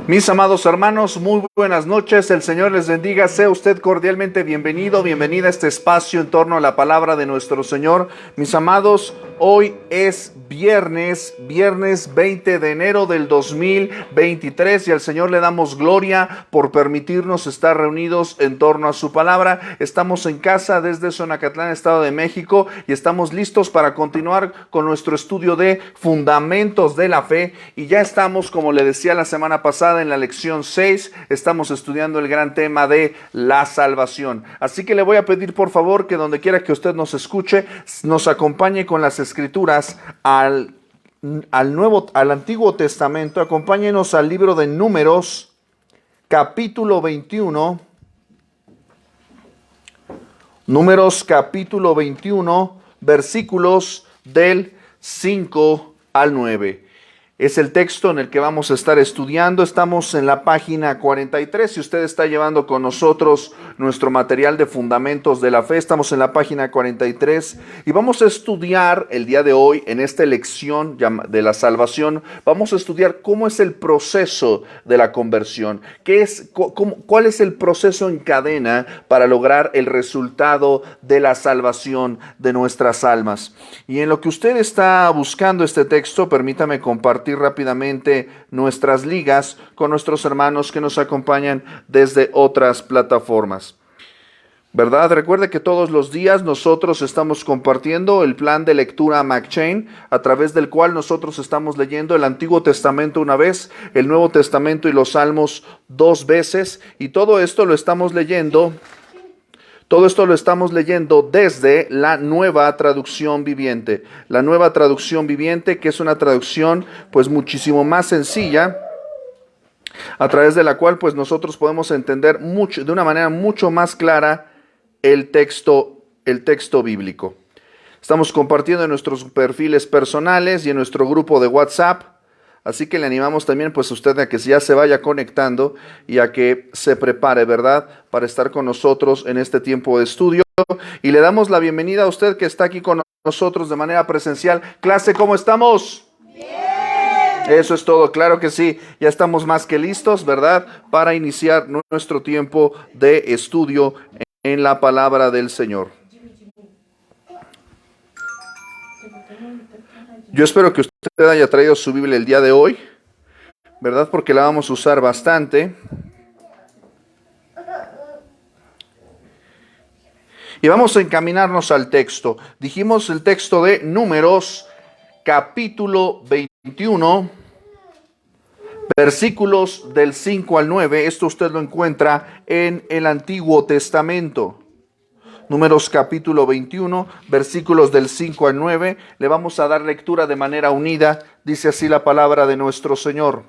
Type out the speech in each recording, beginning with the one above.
Mis amados hermanos, muy buenas noches, el Señor les bendiga, sea usted cordialmente bienvenido, bienvenida a este espacio en torno a la palabra de nuestro Señor. Mis amados, hoy es viernes 20 de enero del 2023 y al Señor le damos gloria por permitirnos estar reunidos en torno a su palabra. Estamos en casa desde Xonacatlán, Estado de México, y estamos listos para continuar con nuestro estudio de fundamentos de la fe, y ya estamos, como le decía la semana pasada, en la lección 6, estamos estudiando el gran tema de la salvación. Así que le voy a pedir por favor que donde quiera que usted nos escuche, nos acompañe con las escrituras al Antiguo Testamento. Acompáñenos al libro de Números, capítulo 21. Números capítulo 21, versículos del 5 al 9. Es el texto en el que vamos a estar estudiando. Estamos en la página 43. Si usted está llevando con nosotros nuestro material de fundamentos de la fe, estamos en la página 43 y vamos a estudiar el día de hoy, en esta lección de la salvación, vamos a estudiar cómo es el proceso de la conversión, cuál es el proceso en cadena para lograr el resultado de la salvación de nuestras almas. Y en lo que usted está buscando este texto, permítame compartir rápidamente nuestras ligas con nuestros hermanos que nos acompañan desde otras plataformas. ¿Verdad? Recuerde que todos los días nosotros estamos compartiendo el plan de lectura McChain, a través del cual nosotros estamos leyendo el Antiguo Testamento una vez, el Nuevo Testamento y los Salmos 2 veces, y todo esto lo estamos leyendo desde la Nueva Traducción Viviente. La Nueva Traducción Viviente, que es una traducción pues muchísimo más sencilla, a través de la cual pues nosotros podemos entender de una manera mucho más clara el texto bíblico. Estamos compartiendo en nuestros perfiles personales y en nuestro grupo de WhatsApp. Así que le animamos también pues a usted a que ya se vaya conectando y a que se prepare, ¿verdad?, para estar con nosotros en este tiempo de estudio. Y le damos la bienvenida a usted que está aquí con nosotros de manera presencial. Clase, ¿cómo estamos? Bien. Eso es todo, claro que sí. Ya estamos más que listos, ¿verdad?, para iniciar nuestro tiempo de estudio en la palabra del Señor. Yo espero que usted haya traído su Biblia el día de hoy, ¿verdad? Porque la vamos a usar bastante. Y vamos a encaminarnos al texto. Dijimos el texto de Números, capítulo 21, versículos del 5 al 9. Esto usted lo encuentra en el Antiguo Testamento. Números capítulo 21, versículos del 5 al 9. Le vamos a dar lectura de manera unida. Dice así la palabra de nuestro Señor.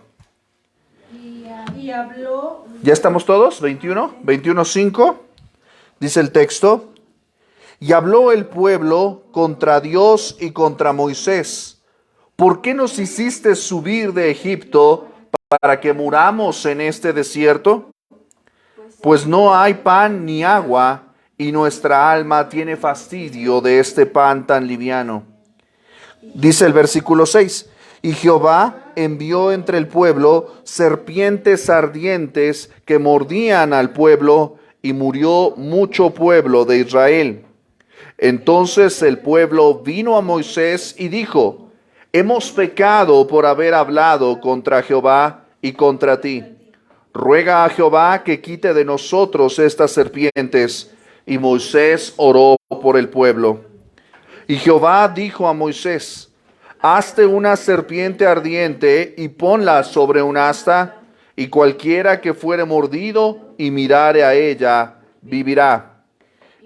Y habló... ¿Ya estamos todos? 21, 5. Dice el texto. Y habló el pueblo contra Dios y contra Moisés. ¿Por qué nos hiciste subir de Egipto para que muramos en este desierto? Pues no hay pan ni agua, y nuestra alma tiene fastidio de este pan tan liviano. Dice el versículo 6, y Jehová envió entre el pueblo serpientes ardientes que mordían al pueblo, y murió mucho pueblo de Israel. Entonces el pueblo vino a Moisés y dijo, hemos pecado por haber hablado contra Jehová y contra ti. Ruega a Jehová que quite de nosotros estas serpientes. Y Moisés oró por el pueblo. Y Jehová dijo a Moisés, hazte una serpiente ardiente y ponla sobre un asta, y cualquiera que fuere mordido y mirare a ella, vivirá.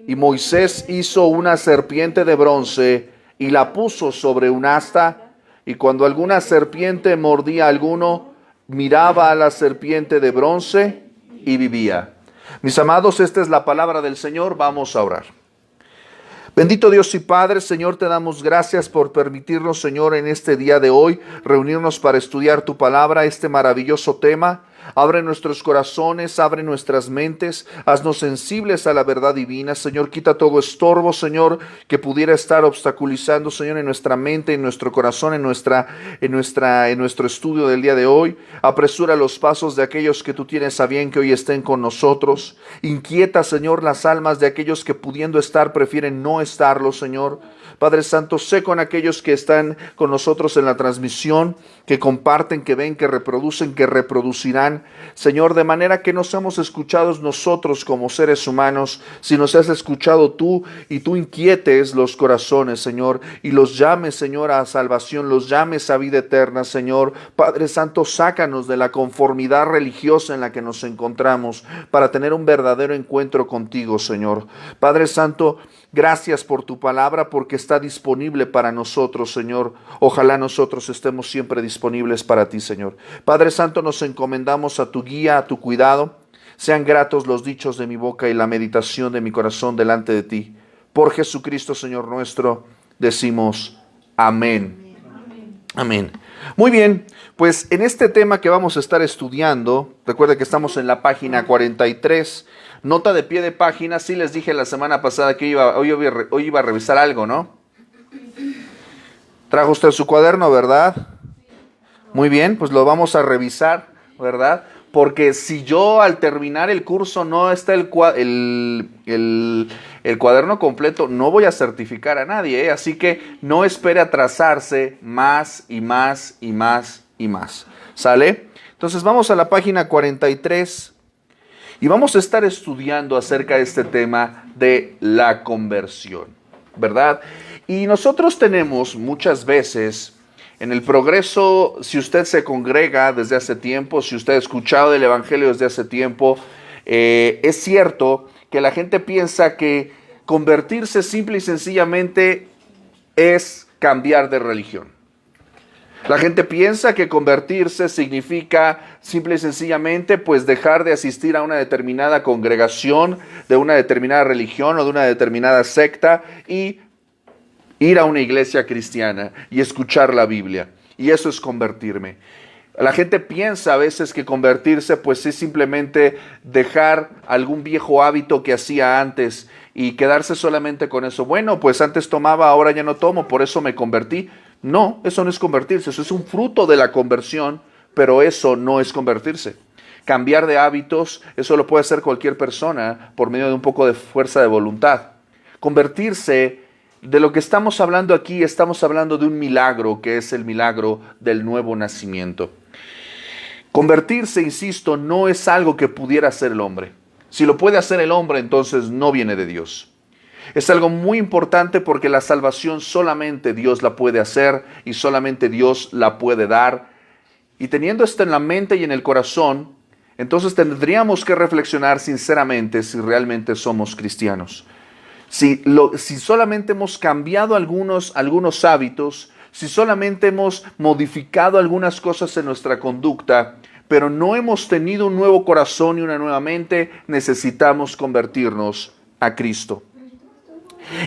Y Moisés hizo una serpiente de bronce y la puso sobre un asta, y cuando alguna serpiente mordía a alguno, miraba a la serpiente de bronce y vivía. Mis amados, esta es la palabra del Señor. Vamos a orar. Bendito Dios y Padre, Señor, te damos gracias por permitirnos, Señor, en este día de hoy, reunirnos para estudiar tu palabra, este maravilloso tema. Abre nuestros corazones, abre nuestras mentes, haznos sensibles a la verdad divina. Señor, quita todo estorbo, Señor, que pudiera estar obstaculizando, Señor, en nuestra mente, en nuestro corazón, en nuestro estudio del día de hoy. Apresura los pasos de aquellos que tú tienes a bien que hoy estén con nosotros. Inquieta, Señor, las almas de aquellos que pudiendo estar prefieren no estarlo, Señor. Padre Santo, sé con aquellos que están con nosotros en la transmisión, que comparten, que ven, que reproducen, que reproducirán. Señor, de manera que no seamos escuchados nosotros como seres humanos, sino seas escuchado tú y tú inquietes los corazones, Señor, y los llames, Señor, a salvación, los llames a vida eterna, Señor. Padre Santo, sácanos de la conformidad religiosa en la que nos encontramos para tener un verdadero encuentro contigo, Señor. Padre Santo, gracias por tu palabra, porque está disponible para nosotros, Señor. Ojalá nosotros estemos siempre disponibles para ti, Señor. Padre Santo, nos encomendamos a tu guía, a tu cuidado. Sean gratos los dichos de mi boca y la meditación de mi corazón delante de ti. Por Jesucristo, Señor nuestro, decimos amén. Amén. Muy bien, pues en este tema que vamos a estar estudiando, recuerda que estamos en la página 43, nota de pie de página. Sí les dije la semana pasada que hoy iba a revisar algo, ¿no? ¿Trajo usted su cuaderno, verdad? Muy bien, pues lo vamos a revisar, ¿verdad? Porque si yo al terminar el curso no está el cuaderno completo, no voy a certificar a nadie, ¿eh? Así que no espere atrasarse más y más y más y más. ¿Sale? Entonces vamos a la página 43 y vamos a estar estudiando acerca de este tema de la conversión, ¿verdad? Y nosotros tenemos muchas veces en el progreso, si usted se congrega desde hace tiempo, si usted ha escuchado del Evangelio desde hace tiempo, es cierto que la gente piensa que convertirse simple y sencillamente es cambiar de religión. La gente piensa que convertirse significa simple y sencillamente pues dejar de asistir a una determinada congregación, de una determinada religión o de una determinada secta y ir a una iglesia cristiana y escuchar la Biblia. Y eso es convertirme. La gente piensa a veces que convertirse pues es simplemente dejar algún viejo hábito que hacía antes y quedarse solamente con eso. Bueno, pues antes tomaba, ahora ya no tomo, por eso me convertí. No, eso no es convertirse, eso es un fruto de la conversión, pero eso no es convertirse. Cambiar de hábitos, eso lo puede hacer cualquier persona por medio de un poco de fuerza de voluntad. Convertirse, de lo que estamos hablando aquí, estamos hablando de un milagro, que es el milagro del nuevo nacimiento. Convertirse, insisto, no es algo que pudiera hacer el hombre. Si lo puede hacer el hombre, entonces no viene de Dios. Es algo muy importante porque la salvación solamente Dios la puede hacer y solamente Dios la puede dar. Y teniendo esto en la mente y en el corazón, entonces tendríamos que reflexionar sinceramente si realmente somos cristianos. Si solamente hemos cambiado algunos hábitos, si solamente hemos modificado algunas cosas en nuestra conducta, pero no hemos tenido un nuevo corazón y una nueva mente, necesitamos convertirnos a Cristo.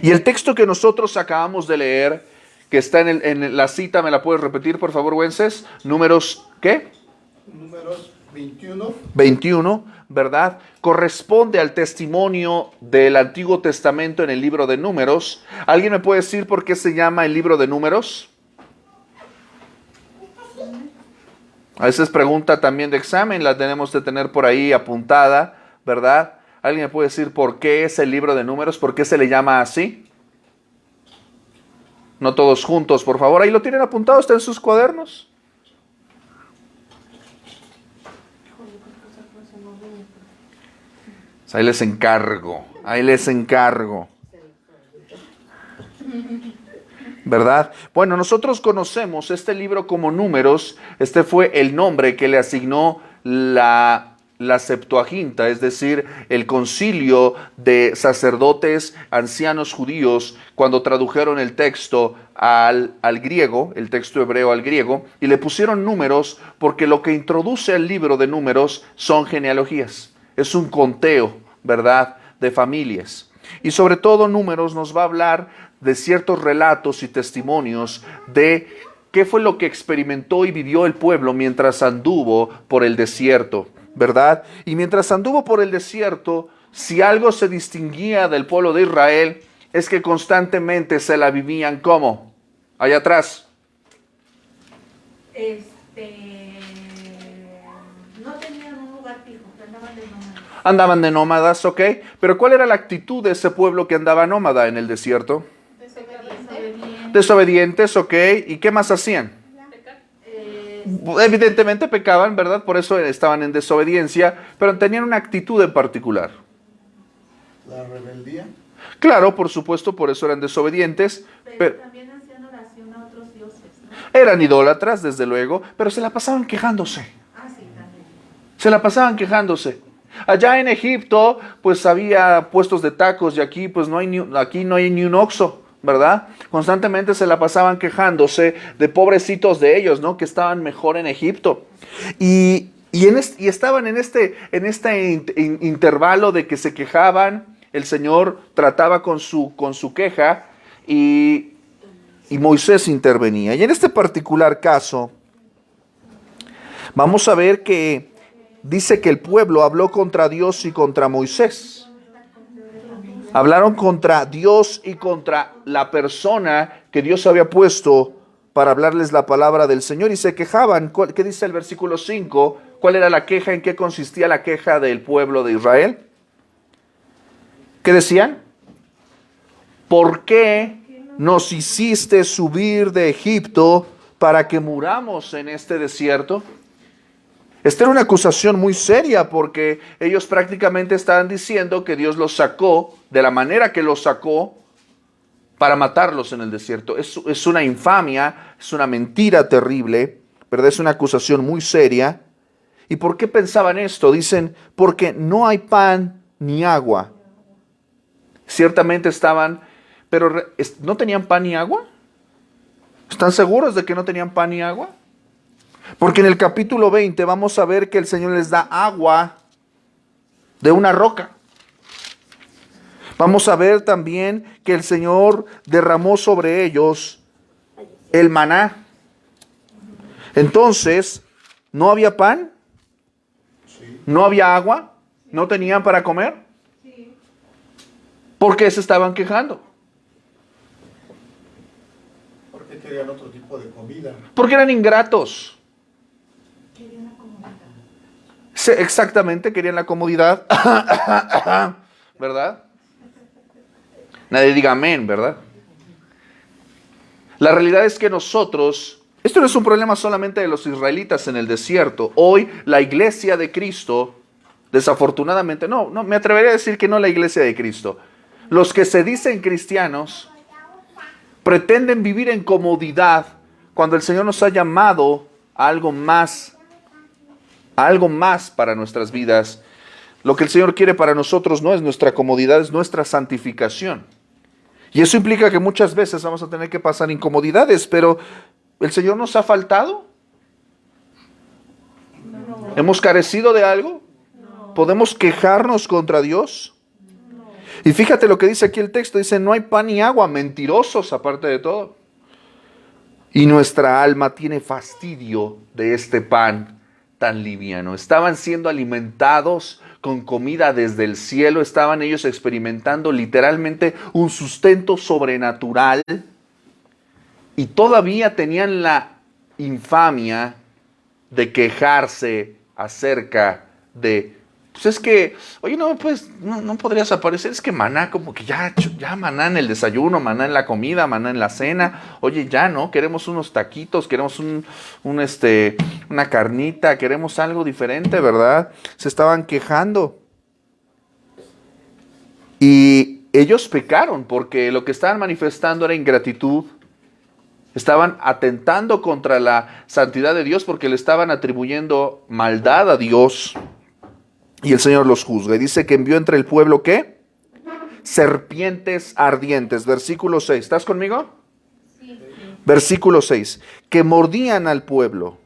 Y el texto que nosotros acabamos de leer, que está en la cita, ¿me la puedes repetir, por favor, Wences? Números, ¿qué? Números 21. 21, ¿verdad? Corresponde al testimonio del Antiguo Testamento en el libro de Números. ¿Alguien me puede decir por qué se llama el libro de Números? A veces pregunta también de examen, la tenemos que tener por ahí apuntada, ¿verdad? ¿Alguien me puede decir por qué es el libro de Números? ¿Por qué se le llama así? No todos juntos, por favor. Ahí lo tienen apuntado, está en sus cuadernos. Ahí les encargo. ¿Verdad? Bueno, nosotros conocemos este libro como Números. Este fue el nombre que le asignó la Septuaginta, es decir, el concilio de sacerdotes ancianos judíos, cuando tradujeron el texto al griego, el texto hebreo al griego, y le pusieron números porque lo que introduce el libro de Números son genealogías. Es un conteo, ¿verdad?, de familias. Y sobre todo Números nos va a hablar de ciertos relatos y testimonios de ¿Qué fue lo que experimentó y vivió el pueblo mientras anduvo por el desierto? ¿Verdad? Y mientras anduvo por el desierto, si algo se distinguía del pueblo de Israel, es que constantemente se la vivían ¿cómo? Allá atrás. No tenían un lugar fijo, andaban de nómadas. Andaban de nómadas, ¿ok? Pero ¿cuál era la actitud de ese pueblo que andaba nómada en el desierto? Desobedientes, ¿ok? ¿Y qué más hacían? Evidentemente pecaban, ¿verdad? Por eso estaban en desobediencia, pero tenían una actitud en particular. La rebeldía. Claro, por supuesto, por eso eran desobedientes, pero También hacían oración a otros dioses, ¿no? eran idólatras, desde luego, pero se la pasaban quejándose. Sí, también. Se la pasaban quejándose. Allá en Egipto, pues había puestos de tacos y aquí, pues aquí no hay ni un Oxxo, ¿verdad? Constantemente se la pasaban quejándose de pobrecitos de ellos, ¿no? Que estaban mejor en Egipto. Y estaban en este intervalo de que se quejaban. El Señor trataba con su queja y Moisés intervenía. Y en este particular caso, vamos a ver que dice que el pueblo habló contra Dios y contra Moisés. Hablaron contra Dios y contra la persona que Dios había puesto para hablarles la palabra del Señor y se quejaban. ¿Qué dice el versículo 5? ¿Cuál era la queja? ¿En qué consistía la queja del pueblo de Israel? ¿Qué decían? ¿Por qué nos hiciste subir de Egipto para que muramos en este desierto? Esta era una acusación muy seria porque ellos prácticamente estaban diciendo que Dios los sacó de la manera que los sacó para matarlos en el desierto. Es una infamia, es una mentira terrible, ¿verdad? Es una acusación muy seria. ¿Y por qué pensaban esto? Dicen, porque no hay pan ni agua. Ciertamente estaban, pero ¿no tenían pan ni agua? ¿Están seguros de que no tenían pan ni agua? Porque en el capítulo 20 vamos a ver que el Señor les da agua de una roca. Vamos a ver también que el Señor derramó sobre ellos el maná. Entonces, ¿no había pan? ¿No había agua? ¿No tenían para comer? ¿Por qué se estaban quejando? Porque querían otro tipo de comida. Porque eran ingratos. Sí, exactamente, querían la comodidad. ¿Verdad? Nadie diga amén, ¿verdad? La realidad es que nosotros, esto no es un problema solamente de los israelitas en el desierto. Hoy la iglesia de Cristo, desafortunadamente, no, me atrevería a decir que no la iglesia de Cristo. Los que se dicen cristianos pretenden vivir en comodidad cuando el Señor nos ha llamado a algo más para nuestras vidas. Lo que el Señor quiere para nosotros no es nuestra comodidad, es nuestra santificación. Y eso implica que muchas veces vamos a tener que pasar incomodidades, pero ¿el Señor nos ha faltado? No. ¿Hemos carecido de algo? No. ¿Podemos quejarnos contra Dios? Y fíjate lo que dice aquí el texto, dice, no hay pan ni agua, mentirosos aparte de todo. Y nuestra alma tiene fastidio de este pan tan liviano. Estaban siendo alimentados con comida desde el cielo, estaban ellos experimentando literalmente un sustento sobrenatural y todavía tenían la infamia de quejarse acerca de... Pues es que, oye, no, pues, no podrías aparecer, es que maná, como que ya maná en el desayuno, maná en la comida, maná en la cena, oye, ya, ¿no? Queremos unos taquitos, queremos una carnita, queremos algo diferente, ¿verdad? Se estaban quejando. Y ellos pecaron porque lo que estaban manifestando era ingratitud. Estaban atentando contra la santidad de Dios porque le estaban atribuyendo maldad a Dios. Y el Señor los juzga. Y dice que envió entre el pueblo, ¿qué? Serpientes ardientes. Versículo 6. ¿Estás conmigo? Sí. Versículo 6. Que mordían al pueblo.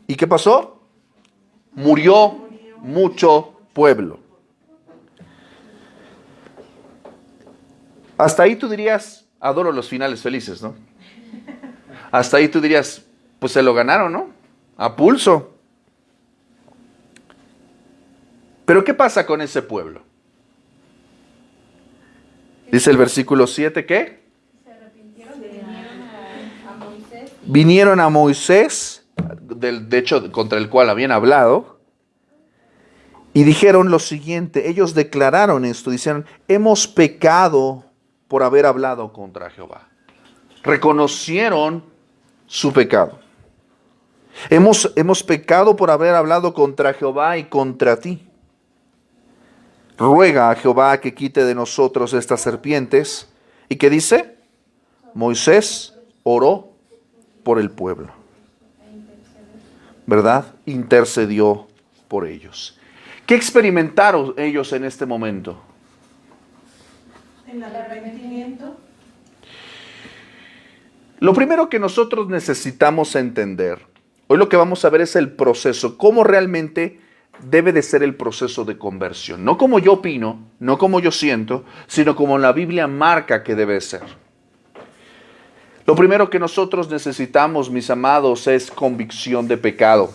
¿Y qué pasó? Murió mucho pueblo. Hasta ahí tú dirías, adoro los finales felices, ¿no? Hasta ahí tú dirías, pues se lo ganaron, ¿no? A pulso. Pero ¿qué pasa con ese pueblo? Dice el versículo 7, ¿qué? Se arrepintieron, vinieron a Moisés. Vinieron a Moisés, de hecho contra el cual habían hablado, y dijeron lo siguiente, ellos declararon esto, dijeron, hemos pecado por haber hablado contra Jehová. Reconocieron su pecado. Hemos pecado por haber hablado contra Jehová y contra ti. Ruega a Jehová que quite de nosotros estas serpientes. ¿Y qué dice? Moisés oró por el pueblo. ¿Verdad? Intercedió por ellos. ¿Qué experimentaron ellos en este momento? El arrepentimiento. Lo primero que nosotros necesitamos entender, hoy lo que vamos a ver es el proceso, cómo realmente debe de ser el proceso de conversión. No como yo opino, no como yo siento, sino como la Biblia marca que debe ser. Lo primero que nosotros necesitamos, mis amados, es convicción de pecado.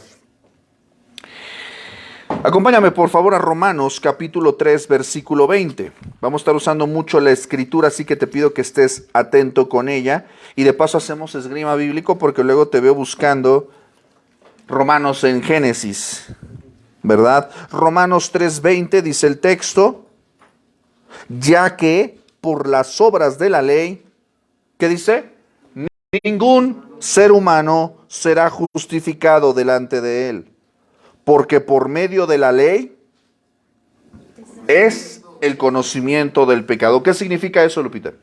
Acompáñame por favor a Romanos capítulo 3 versículo 20. Vamos a estar usando mucho la escritura, así que te pido que estés atento con ella. Y de paso hacemos esgrima bíblico porque luego te veo buscando Romanos en Génesis, ¿verdad? Romanos 3:20 dice el texto, ya que por las obras de la ley, ¿qué dice? Ningún ser humano será justificado delante de él. Porque por medio de la ley es el conocimiento del pecado. ¿Qué significa eso, Lupita?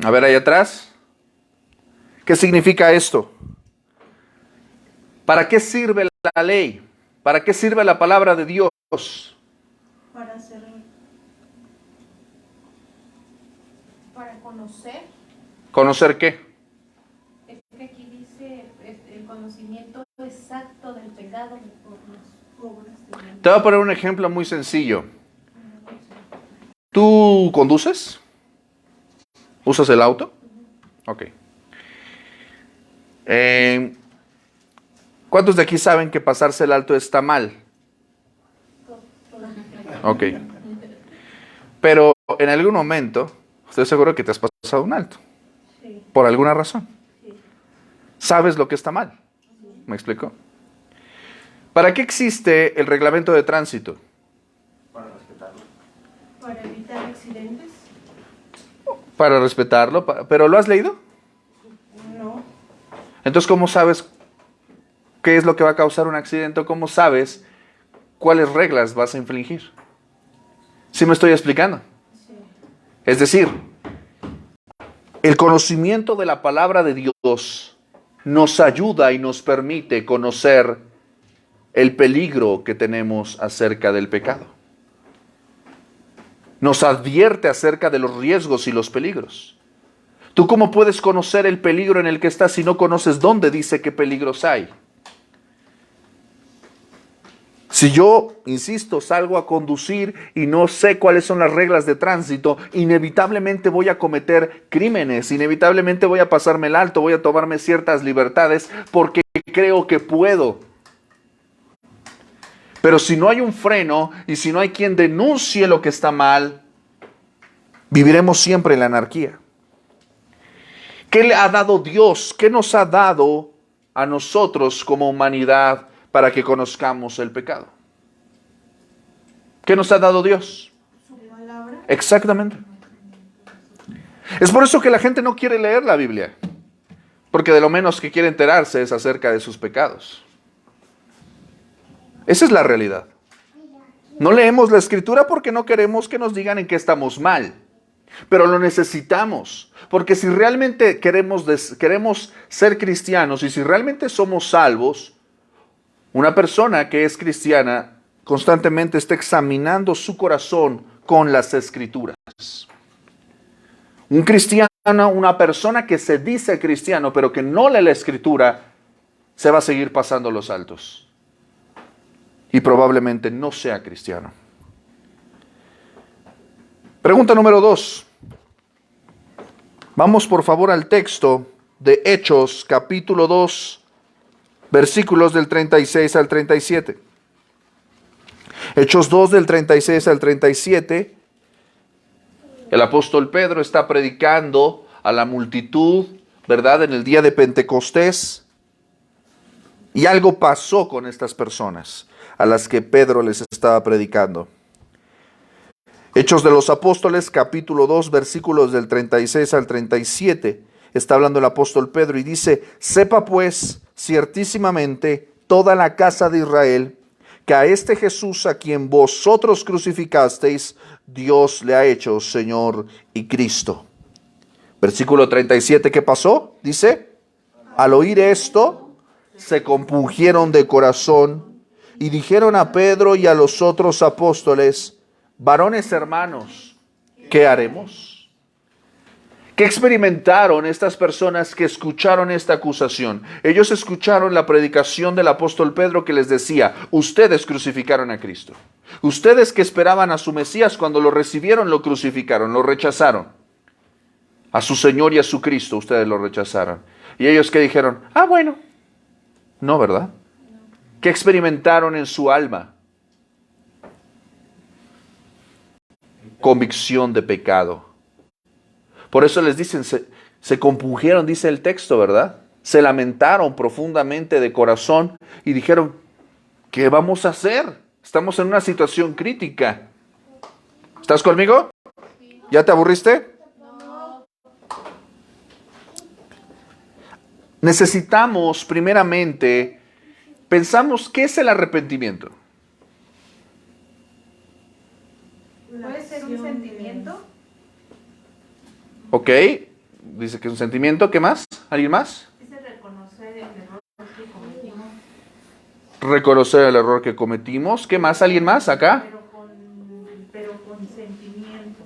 A ver, ahí atrás. ¿Qué significa esto? ¿Para qué sirve la ley? ¿Para qué sirve la palabra de Dios? Para conocer. ¿Conocer qué? Es que aquí dice el conocimiento exacto del pecado por las obras de la ley. Te voy a poner un ejemplo muy sencillo. ¿Tú conduces? ¿Usas el auto? Ok. ¿Cuántos de aquí saben que pasarse el alto está mal? Ok. Pero en algún momento, estoy seguro que te has pasado un alto. Sí. Por alguna razón. Sí. ¿Sabes lo que está mal? ¿Me explico? ¿Para qué existe el reglamento de tránsito? Para evitar accidentes. Para respetarlo. ¿Pero lo has leído? No. Entonces, ¿cómo sabes qué es lo que va a causar un accidente? ¿Cómo sabes cuáles reglas vas a infringir? ¿Sí me estoy explicando? Sí. Es decir, el conocimiento de la palabra de Dios nos ayuda y nos permite conocer el peligro que tenemos acerca del pecado. Nos advierte acerca de los riesgos y los peligros. ¿Tú cómo puedes conocer el peligro en el que estás si no conoces dónde dice qué peligros hay? Si yo, insisto, salgo a conducir y no sé cuáles son las reglas de tránsito, inevitablemente voy a cometer crímenes, inevitablemente voy a pasarme el alto, voy a tomarme ciertas libertades porque creo que puedo. Pero si no hay un freno y si no hay quien denuncie lo que está mal, viviremos siempre en la anarquía. ¿Qué le ha dado Dios? ¿Qué nos ha dado a nosotros como humanidad para que conozcamos el pecado? ¿Qué nos ha dado Dios? Su palabra. Exactamente. Es por eso que la gente no quiere leer la Biblia, porque de lo menos que quiere enterarse es acerca de sus pecados. Esa es la realidad. No leemos la Escritura porque no queremos que nos digan en qué estamos mal, pero lo necesitamos, porque si realmente queremos ser cristianos y si realmente somos salvos, una persona que es cristiana constantemente está examinando su corazón con las Escrituras. Un cristiano, una persona que se dice cristiano, pero que no lee la Escritura, se va a seguir pasando los altos. y probablemente no sea cristiano. Pregunta número 2. Vamos por favor al texto de Hechos, capítulo 2, versículos del 36 al 37. Hechos 2 del 36 al 37. El apóstol Pedro está predicando a la multitud, ¿verdad?, en el día de Pentecostés. Y algo pasó con estas personas a las que Pedro les estaba predicando. Hechos de los Apóstoles, capítulo 2, versículos del 36 al 37. Está hablando el apóstol Pedro y dice: sepa pues ciertísimamente toda la casa de Israel que a este Jesús a quien vosotros crucificasteis, Dios le ha hecho Señor y Cristo. Versículo 37, ¿qué pasó? Dice: al oír esto, se compungieron de corazón y dijeron a Pedro y a los otros apóstoles: varones hermanos, ¿qué haremos? ¿Qué experimentaron estas personas que escucharon esta acusación? Ellos escucharon la predicación del apóstol Pedro que les decía: ustedes crucificaron a Cristo. Ustedes que esperaban a su Mesías, cuando lo recibieron, lo crucificaron, lo rechazaron. A su Señor y a su Cristo, ustedes lo rechazaron. Y ellos que dijeron: ah, bueno. No, ¿verdad? ¿Qué experimentaron en su alma? Convicción de pecado. Por eso les dicen, se compungieron, dice el texto, ¿verdad? Se lamentaron profundamente de corazón y dijeron: ¿qué vamos a hacer? Estamos en una situación crítica. ¿Estás conmigo? ¿Ya te aburriste? Necesitamos, primeramente, pensamos, ¿qué es el arrepentimiento? ¿Puede ser un sentimiento? Ok, dice que es un sentimiento. ¿Qué más? ¿Alguien más? Dice reconocer el error que cometimos. Reconocer el error que cometimos. ¿Qué más? ¿Alguien más acá? Pero con sentimiento,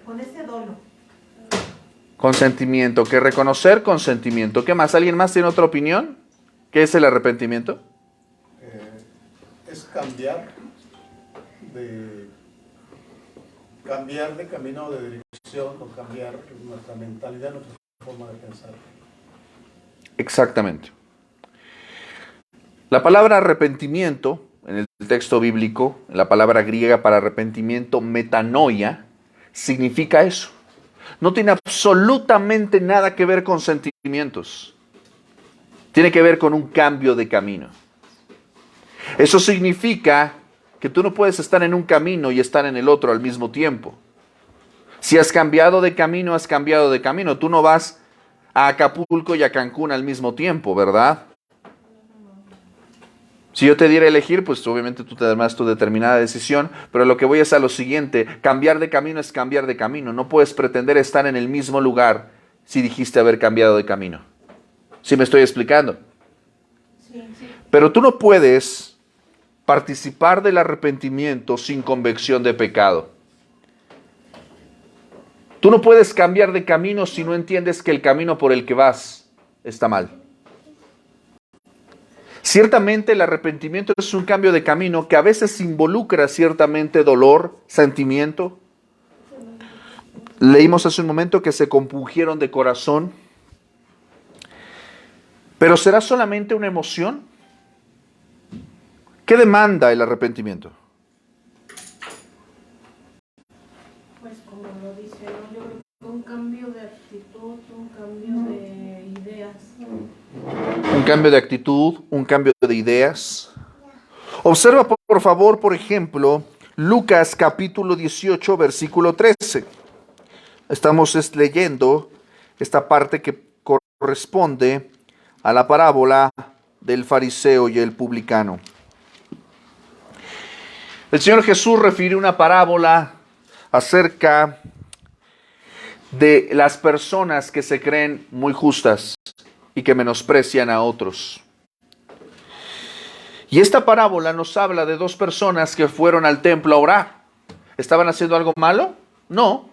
con ese dolo. Consentimiento, que reconocer consentimiento. ¿Qué más? ¿Alguien más tiene otra opinión? ¿Qué es el arrepentimiento? Es cambiar de camino de dirección o cambiar nuestra mentalidad, nuestra forma de pensar. Exactamente. La palabra arrepentimiento, en el texto bíblico, la palabra griega para arrepentimiento, metanoia, significa eso. No tiene absolutamente nada que ver con sentimientos. Tiene que ver con un cambio de camino. Eso significa que tú no puedes estar en un camino y estar en el otro al mismo tiempo. Si has cambiado de camino, has cambiado de camino. Tú no vas a Acapulco y a Cancún al mismo tiempo, ¿verdad? Si yo te diera a elegir, pues obviamente tú te darás tu determinada decisión, pero lo que voy es a lo siguiente: cambiar de camino es cambiar de camino. No puedes pretender estar en el mismo lugar si dijiste haber cambiado de camino. ¿Sí me estoy explicando? Sí. Pero tú no puedes participar del arrepentimiento sin convicción de pecado. Tú no puedes cambiar de camino si no entiendes que el camino por el que vas está mal. Ciertamente el arrepentimiento es un cambio de camino que a veces involucra ciertamente dolor, sentimiento. Leímos hace un momento que se compungieron de corazón. ¿Pero será solamente una emoción? ¿Qué demanda el arrepentimiento? Pues como lo dice, ¿no? Yo creo que un cambio de actitud, un cambio de ideas. Un cambio de actitud, un cambio de ideas. Observa por favor, por ejemplo, Lucas capítulo 18, versículo 13. Estamos leyendo esta parte que corresponde a la parábola del fariseo y el publicano. El Señor Jesús refirió una parábola acerca de las personas que se creen muy justas y que menosprecian a otros. Y esta parábola nos habla de dos personas que fueron al templo a orar. ¿Estaban haciendo algo malo? No.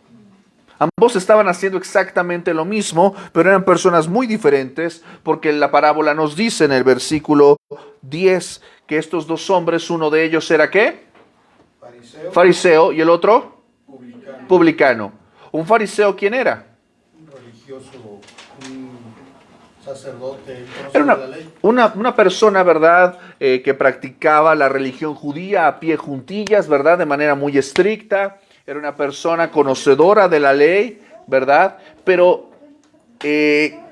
Ambos estaban haciendo exactamente lo mismo, pero eran personas muy diferentes, porque la parábola nos dice en el versículo 10 que estos dos hombres, uno de ellos era ¿qué? Fariseo, Fariseo, y el otro publicano, publicano. ¿Un fariseo quién era? un religioso, un sacerdote, Era conocedor de la ley. una persona, ¿verdad?, que practicaba la religión judía a pie juntillas, ¿verdad?, de manera muy estricta. Era una persona conocedora de la ley, ¿verdad? Pero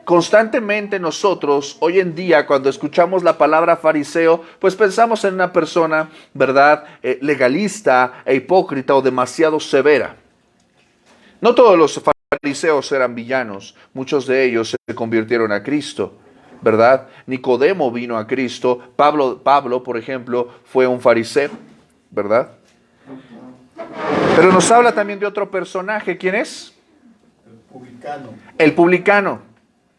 constantemente nosotros, hoy en día, cuando escuchamos la palabra fariseo, pues pensamos en una persona, ¿verdad?, legalista e hipócrita o demasiado severa. No todos los fariseos eran villanos, muchos de ellos se convirtieron a Cristo, ¿verdad? Nicodemo vino a Cristo, Pablo, por ejemplo, fue un fariseo, ¿verdad? Pero nos habla también de otro personaje, ¿quién es? El publicano. El publicano.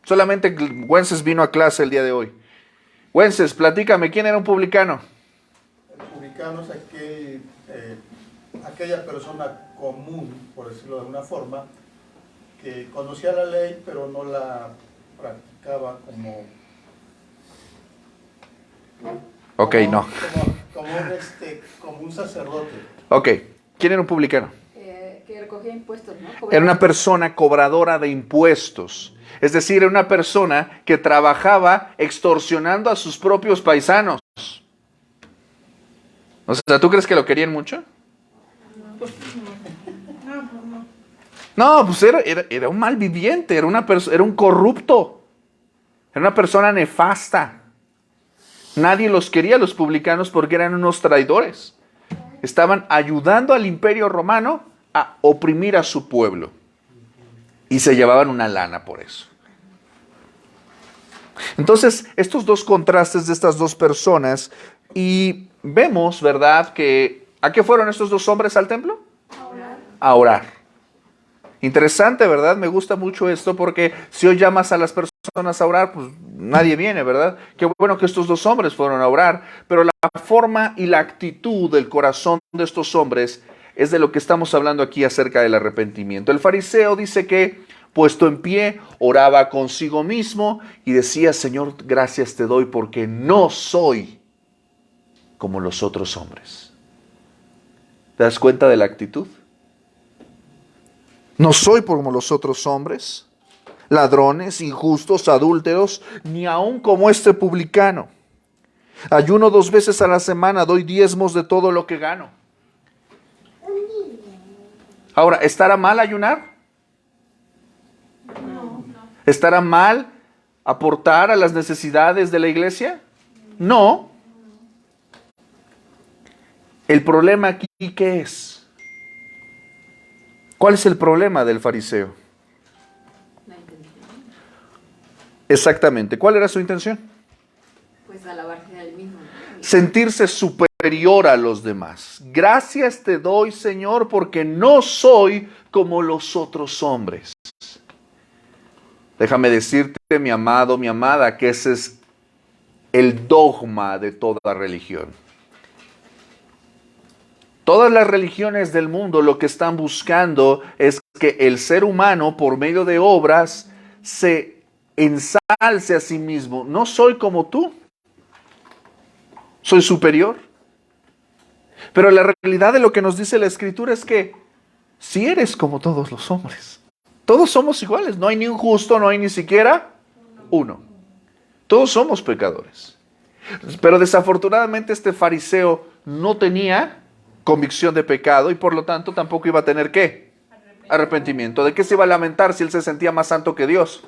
Solamente Wences vino a clase el día de hoy. Wences, platícame, ¿quién era un publicano? El publicano es aquella persona común, por decirlo de alguna forma, que conocía la ley pero no la practicaba Ok, no. como un sacerdote. Ok, ¿quién era un publicano? Que recogía impuestos, ¿no? Era una persona cobradora de impuestos. Es decir, era una persona que trabajaba extorsionando a sus propios paisanos. O sea, ¿tú crees que lo querían mucho? No, pues era un malviviente, era un corrupto, era una persona nefasta. Nadie los quería, los publicanos, porque eran unos traidores. Estaban ayudando al Imperio Romano a oprimir a su pueblo. Y se llevaban una lana por eso. Entonces, estos dos contrastes de estas dos personas, y vemos, ¿verdad?, que ¿a qué fueron estos dos hombres al templo? A orar. Interesante, ¿verdad? Me gusta mucho esto, porque si hoy llamas a las personas a orar, pues nadie viene, ¿verdad? Qué bueno que estos dos hombres fueron a orar, pero la forma y la actitud del corazón de estos hombres es de lo que estamos hablando aquí acerca del arrepentimiento. El fariseo dice que, puesto en pie, oraba consigo mismo y decía: Señor, gracias te doy porque no soy como los otros hombres. ¿Te das cuenta de la actitud? No soy como los otros hombres, ladrones, injustos, adúlteros, ni aun como este publicano. Ayuno 2 veces a la semana, doy diezmos de todo lo que gano. Ahora, ¿estará mal ayunar? No. ¿Estará mal aportar a las necesidades de la iglesia? No. El problema aquí, ¿qué es? ¿Cuál es el problema del fariseo? La intención, Exactamente. ¿Cuál era su intención? pues alabarse a él mismo, ¿no? Sentirse superior a los demás. Gracias te doy, Señor, porque no soy como los otros hombres. Déjame decirte, mi amado, mi amada, que ese es el dogma de toda religión. Todas las religiones del mundo lo que están buscando es que el ser humano, por medio de obras, se ensalce a sí mismo. No soy como tú. Soy superior. Pero la realidad de lo que nos dice la Escritura es que si eres como todos los hombres. Todos somos iguales. No hay ni un justo, no hay ni siquiera uno. Todos somos pecadores. Pero desafortunadamente este fariseo no tenía convicción de pecado y por lo tanto tampoco iba a tener ¿qué? Arrepentimiento. ¿De qué se iba a lamentar si él se sentía más santo que Dios?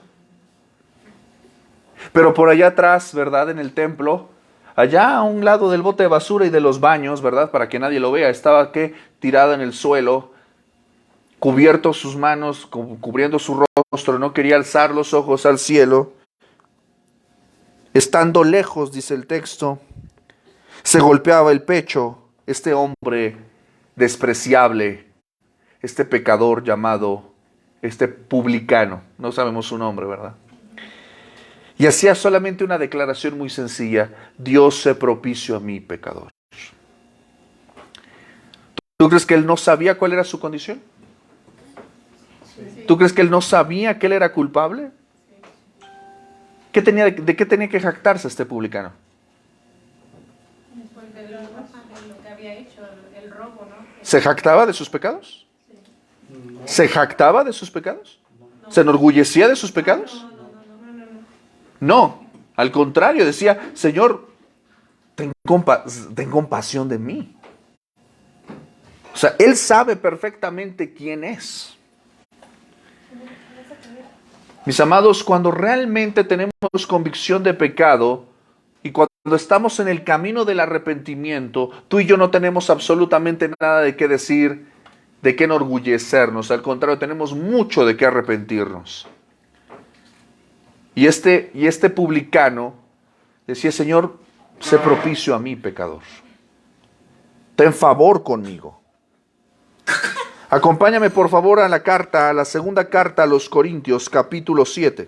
Pero por allá atrás, ¿verdad? En el templo, allá a un lado del bote de basura y de los baños, ¿verdad? Para que nadie lo vea, estaba ¿qué? Tirado en el suelo, cubierto sus manos, cubriendo su rostro, no quería alzar los ojos al cielo. Estando lejos, dice el texto, se golpeaba el pecho. Este hombre despreciable, este pecador llamado, este publicano, no sabemos su nombre, ¿verdad? Y hacía solamente una declaración muy sencilla: Dios se propicio a mí, pecador. ¿Tú crees que él no sabía cuál era su condición? Sí. ¿Tú crees que él no sabía que él era culpable? ¿De qué tenía que jactarse este publicano? Después de lo que había hecho, el robo, ¿no? ¿Se jactaba de sus pecados? ¿Se jactaba de sus pecados? ¿Se enorgullecía de sus pecados? No, al contrario, decía, Señor, ten compasión de mí. O sea, él sabe perfectamente quién es. Mis amados, cuando realmente tenemos convicción de pecado y cuando estamos en el camino del arrepentimiento, tú y yo no tenemos absolutamente nada de qué decir, de qué enorgullecernos. Al contrario, tenemos mucho de qué arrepentirnos. Y este publicano decía, Señor, sé propicio a mí, pecador. Ten favor conmigo. Acompáñame por favor a la segunda carta a los Corintios, capítulo 7.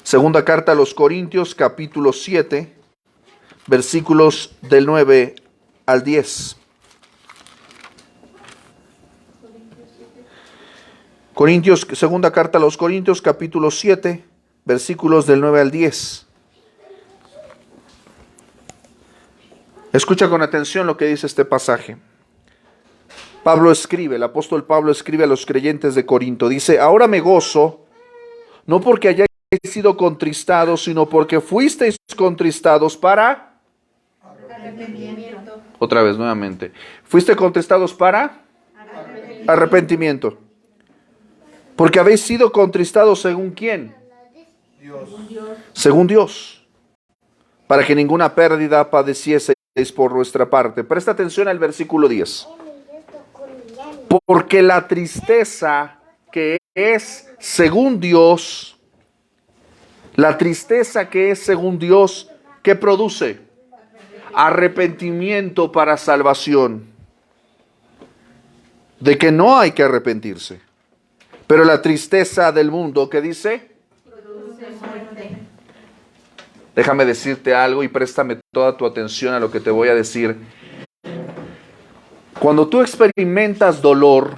Segunda carta a los Corintios, capítulo 7, versículos del 9 al 10. Segunda carta a los Corintios, capítulo 7, versículos del 9 al 10. Escucha con atención lo que dice este pasaje. El apóstol Pablo escribe a los creyentes de Corinto, dice, ahora me gozo, no porque hayáis sido contristados, sino porque fuisteis contristados para... Arrepentimiento. Otra vez, nuevamente. Fuiste contristados para... Arrepentimiento. Porque habéis sido contristados según quién. Dios. Según Dios. Para que ninguna pérdida padecieseis por nuestra parte. Presta atención al versículo 10. Porque la tristeza que es según Dios, ¿qué produce? Arrepentimiento para salvación. De que no hay que arrepentirse. Pero la tristeza del mundo, ¿qué dice? Déjame decirte algo y préstame toda tu atención a lo que te voy a decir. Cuando tú experimentas dolor,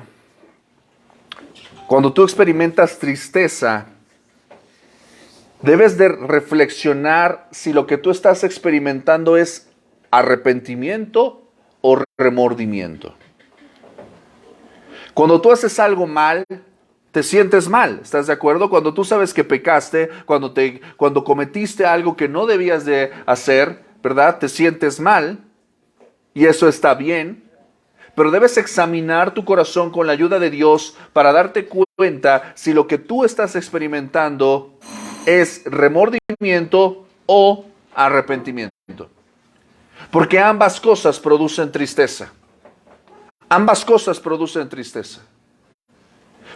cuando tú experimentas tristeza, debes de reflexionar si lo que tú estás experimentando es arrepentimiento o remordimiento. Cuando tú haces algo mal, te sientes mal, ¿estás de acuerdo? Cuando tú sabes que pecaste, cuando cometiste algo que no debías de hacer, ¿verdad? Te sientes mal y eso está bien. Pero debes examinar tu corazón con la ayuda de Dios para darte cuenta si lo que tú estás experimentando es remordimiento o arrepentimiento. Porque ambas cosas producen tristeza. Ambas cosas producen tristeza.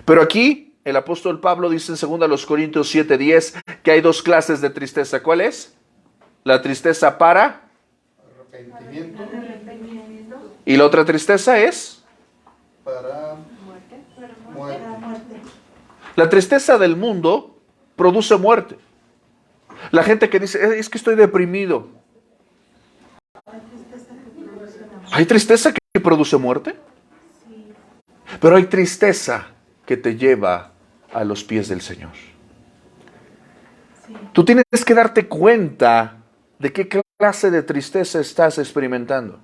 Pero aquí el apóstol Pablo dice en 2 Corintios 7:10 que hay dos clases de tristeza. ¿Cuál es? La tristeza para... Arrepentimiento. Y la otra tristeza es... Para muerte. La tristeza del mundo produce muerte. La gente que dice, es que estoy deprimido. ¿Hay tristeza que produce muerte? Pero hay tristeza que te lleva a los pies del Señor. Tú tienes que darte cuenta de qué clase de tristeza estás experimentando.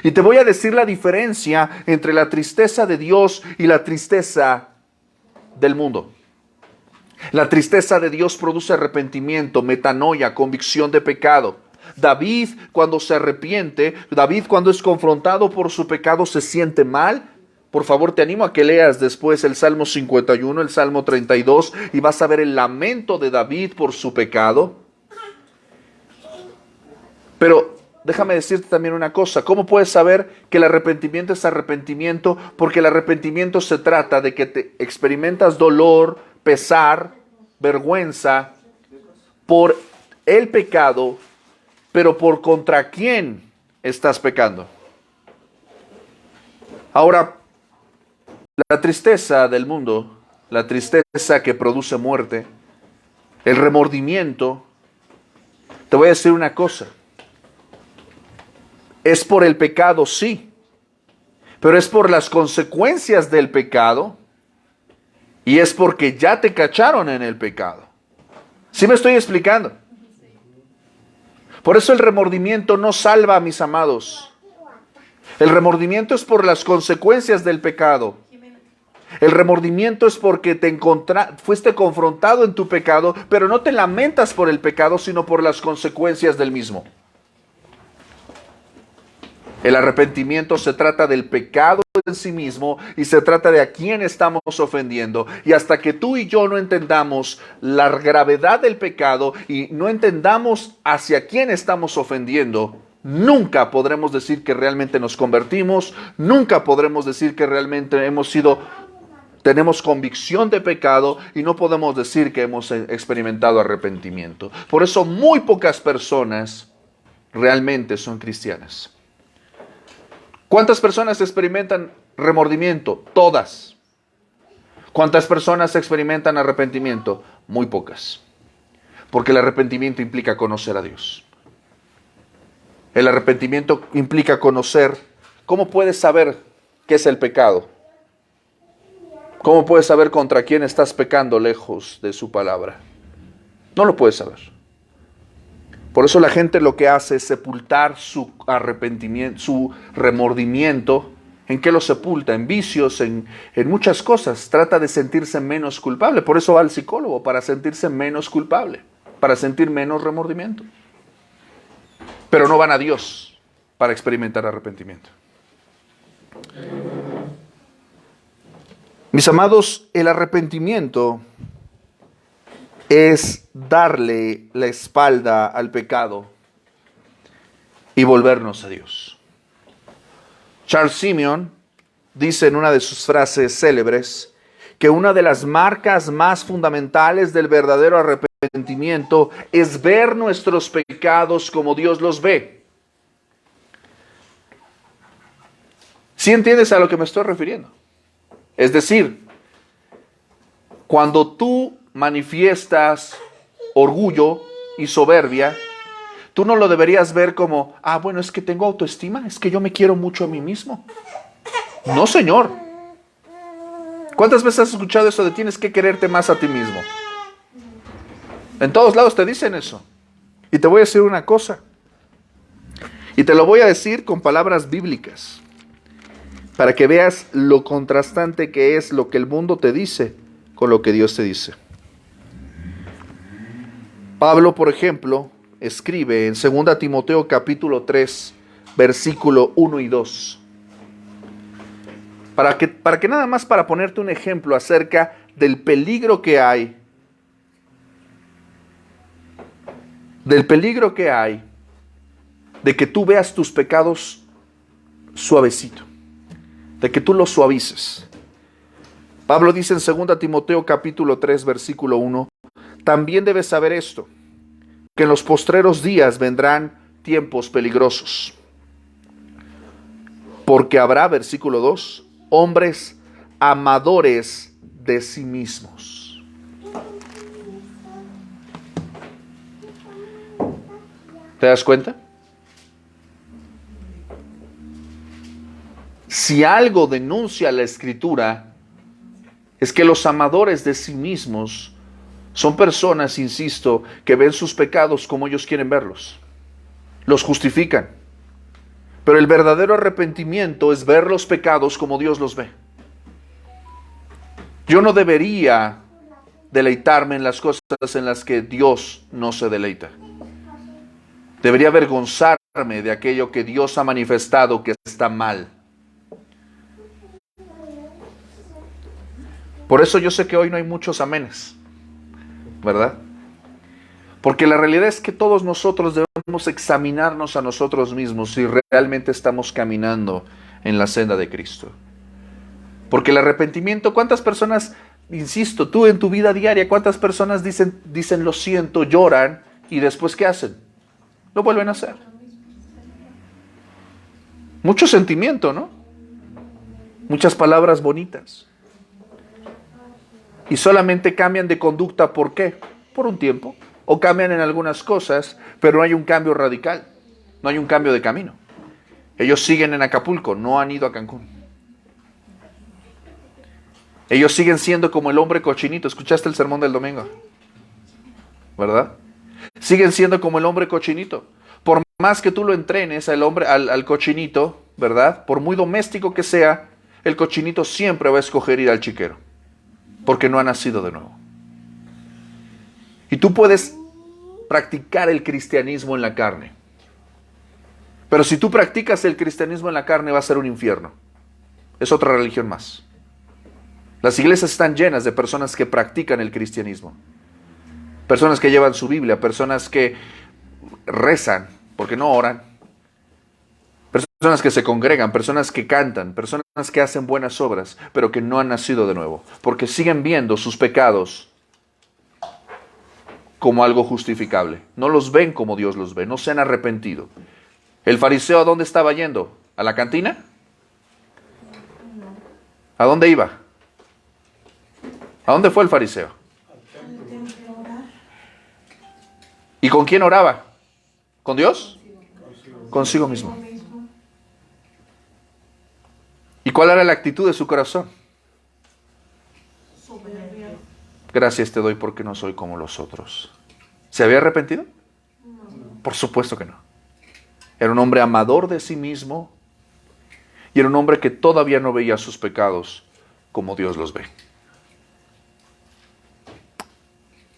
Y te voy a decir la diferencia entre la tristeza de Dios y la tristeza del mundo. La tristeza de Dios produce arrepentimiento, metanoia, convicción de pecado. David, cuando se arrepiente, David cuando es confrontado por su pecado se siente mal. Por favor, te animo a que leas después el Salmo 51, el Salmo 32 y vas a ver el lamento de David por su pecado. Pero déjame decirte también una cosa. ¿Cómo puedes saber que el arrepentimiento es arrepentimiento? Porque el arrepentimiento se trata de que te experimentas dolor, pesar, vergüenza por el pecado, pero por contra quién estás pecando. Ahora, la tristeza del mundo, la tristeza que produce muerte, el remordimiento, te voy a decir una cosa. Es por el pecado, sí, pero es por las consecuencias del pecado. Y es porque ya te cacharon en el pecado. ¿Sí me estoy explicando? Por eso el remordimiento no salva, mis amados. El remordimiento es por las consecuencias del pecado. El remordimiento es porque fuiste confrontado en tu pecado, pero no te lamentas por el pecado, sino por las consecuencias del mismo. El arrepentimiento se trata del pecado en sí mismo y se trata de a quién estamos ofendiendo. Y hasta que tú y yo no entendamos la gravedad del pecado y no entendamos hacia quién estamos ofendiendo, nunca podremos decir que realmente nos convertimos, nunca podremos decir que realmente tenemos convicción de pecado y no podemos decir que hemos experimentado arrepentimiento. Por eso muy pocas personas realmente son cristianas. ¿Cuántas personas experimentan remordimiento? Todas. ¿Cuántas personas experimentan arrepentimiento? Muy pocas. Porque el arrepentimiento implica conocer a Dios. El arrepentimiento implica conocer. ¿Cómo puedes saber qué es el pecado? ¿Cómo puedes saber contra quién estás pecando lejos de su palabra? No lo puedes saber. Por eso la gente lo que hace es sepultar su arrepentimiento, su remordimiento. ¿En qué lo sepulta? En vicios, en muchas cosas. Trata de sentirse menos culpable. Por eso va al psicólogo, para sentirse menos culpable, para sentir menos remordimiento. Pero no van a Dios para experimentar arrepentimiento. Mis amados, el arrepentimiento es darle la espalda al pecado y volvernos a Dios. Charles Simeon dice en una de sus frases célebres que una de las marcas más fundamentales del verdadero arrepentimiento es ver nuestros pecados como Dios los ve. ¿Sí entiendes a lo que me estoy refiriendo? Es decir, cuando tú manifiestas orgullo y soberbia, tú no lo deberías ver como, bueno, es que tengo autoestima, es que yo me quiero mucho a mí mismo. No, Señor. ¿Cuántas veces has escuchado eso de tienes que quererte más a ti mismo? En todos lados te dicen eso. Y te voy a decir una cosa. Y te lo voy a decir con palabras bíblicas, para que veas lo contrastante que es lo que el mundo te dice con lo que Dios te dice. Pablo, por ejemplo, escribe en 2 Timoteo capítulo 3, versículo 1 y 2. Para que nada más para ponerte un ejemplo acerca del peligro que hay. Del peligro que hay de que tú veas tus pecados suavecito. De que tú los suavices. Pablo dice en 2 Timoteo capítulo 3, versículo 1, también debes saber esto, que en los postreros días vendrán tiempos peligrosos. Porque habrá, versículo 2, hombres amadores de sí mismos. ¿Te das cuenta? Si algo denuncia la Escritura, es que los amadores de sí mismos son personas, insisto, que ven sus pecados como ellos quieren verlos. Los justifican. Pero el verdadero arrepentimiento es ver los pecados como Dios los ve. Yo no debería deleitarme en las cosas en las que Dios no se deleita. Debería avergonzarme de aquello que Dios ha manifestado que está mal. Por eso yo sé que hoy no hay muchos amenes, ¿verdad? Porque la realidad es que todos nosotros debemos examinarnos a nosotros mismos si realmente estamos caminando en la senda de Cristo. Porque el arrepentimiento, ¿cuántas personas, insisto, tú en tu vida diaria, cuántas personas dicen lo siento, lloran y después ¿qué hacen? Lo vuelven a hacer. Mucho sentimiento, ¿no? Muchas palabras bonitas. Y solamente cambian de conducta, ¿por qué? Por un tiempo. O cambian en algunas cosas, pero no hay un cambio radical. No hay un cambio de camino. Ellos siguen en Acapulco, no han ido a Cancún. Ellos siguen siendo como el hombre cochinito. ¿Escuchaste el sermón del domingo? ¿Verdad? Siguen siendo como el hombre cochinito. Por más que tú lo entrenes al cochinito, ¿verdad? Por muy doméstico que sea, el cochinito siempre va a escoger ir al chiquero. Porque no ha nacido de nuevo. Y tú puedes practicar el cristianismo en la carne. Pero si tú practicas el cristianismo en la carne, va a ser un infierno. Es otra religión más. Las iglesias están llenas de personas que practican el cristianismo. Personas que llevan su Biblia, personas que rezan, porque no oran. Personas que se congregan, personas que cantan, personas que hacen buenas obras, pero que no han nacido de nuevo. Porque siguen viendo sus pecados como algo justificable. No los ven como Dios los ve, no se han arrepentido. ¿El fariseo a dónde estaba yendo? ¿A la cantina? ¿A dónde iba? ¿A dónde fue el fariseo? ¿Y con quién oraba? ¿Con Dios? Consigo mismo. ¿Y cuál era la actitud de su corazón? Gracias te doy porque no soy como los otros. ¿Se había arrepentido? Por supuesto que no. Era un hombre amador de sí mismo y era un hombre que todavía no veía sus pecados como Dios los ve.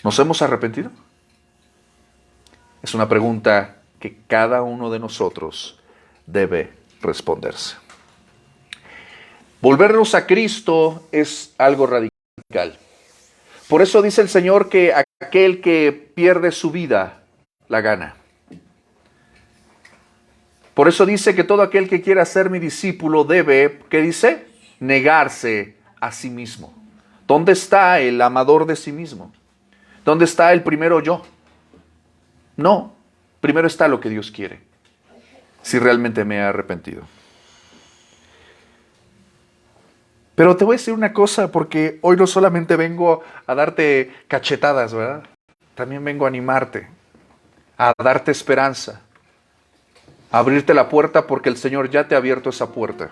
¿Nos hemos arrepentido? Es una pregunta que cada uno de nosotros debe responderse. Volvernos a Cristo es algo radical. Por eso dice el Señor que aquel que pierde su vida, la gana. Por eso dice que todo aquel que quiera ser mi discípulo debe, ¿qué dice? Negarse a sí mismo. ¿Dónde está el amador de sí mismo? ¿Dónde está el primero yo? No, primero está lo que Dios quiere, si realmente me he arrepentido. Pero te voy a decir una cosa, porque hoy no solamente vengo a darte cachetadas, ¿verdad? También vengo a animarte, a darte esperanza, a abrirte la puerta porque el Señor ya te ha abierto esa puerta.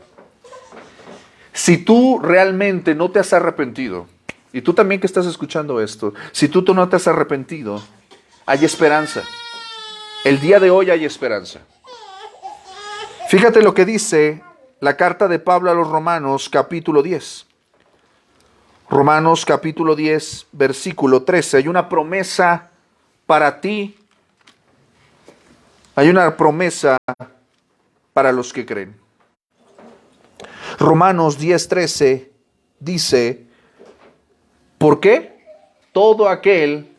Si tú realmente no te has arrepentido, y tú también que estás escuchando esto, si tú no te has arrepentido, hay esperanza. El día de hoy hay esperanza. Fíjate lo que dice la carta de Pablo a los Romanos, capítulo 10. Romanos, capítulo 10, versículo 13. Hay una promesa para ti. Hay una promesa para los que creen. Romanos 10, 13 dice, ¿por qué? Todo aquel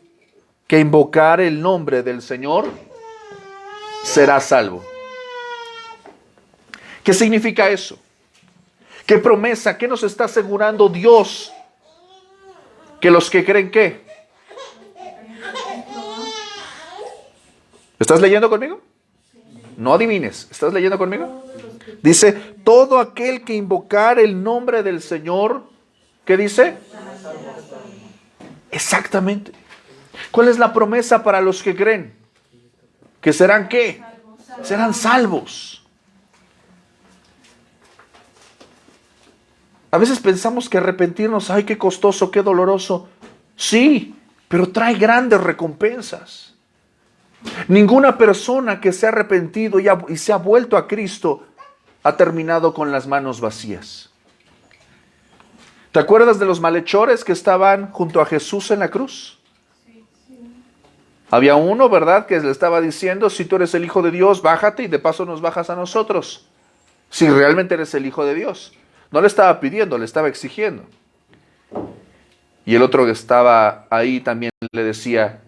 que invocar el nombre del Señor será salvo. ¿Qué significa eso? ¿Qué promesa? ¿Qué nos está asegurando Dios? Que los que creen, ¿qué? ¿Estás leyendo conmigo? No adivines. ¿Estás leyendo conmigo? Dice, todo aquel que invocar el nombre del Señor, ¿qué dice? Exactamente. ¿Cuál es la promesa para los que creen? ¿Que serán qué? Serán salvos. A veces pensamos que arrepentirnos, ay, qué costoso, qué doloroso. Sí, pero trae grandes recompensas. Ninguna persona que se ha arrepentido y se ha vuelto a Cristo ha terminado con las manos vacías. ¿Te acuerdas de los malhechores que estaban junto a Jesús en la cruz? Había uno, ¿verdad?, que le estaba diciendo, si tú eres el Hijo de Dios, bájate y de paso nos bajas a nosotros. Si realmente eres el Hijo de Dios. No le estaba pidiendo, le estaba exigiendo. Y el otro que estaba ahí también le decía,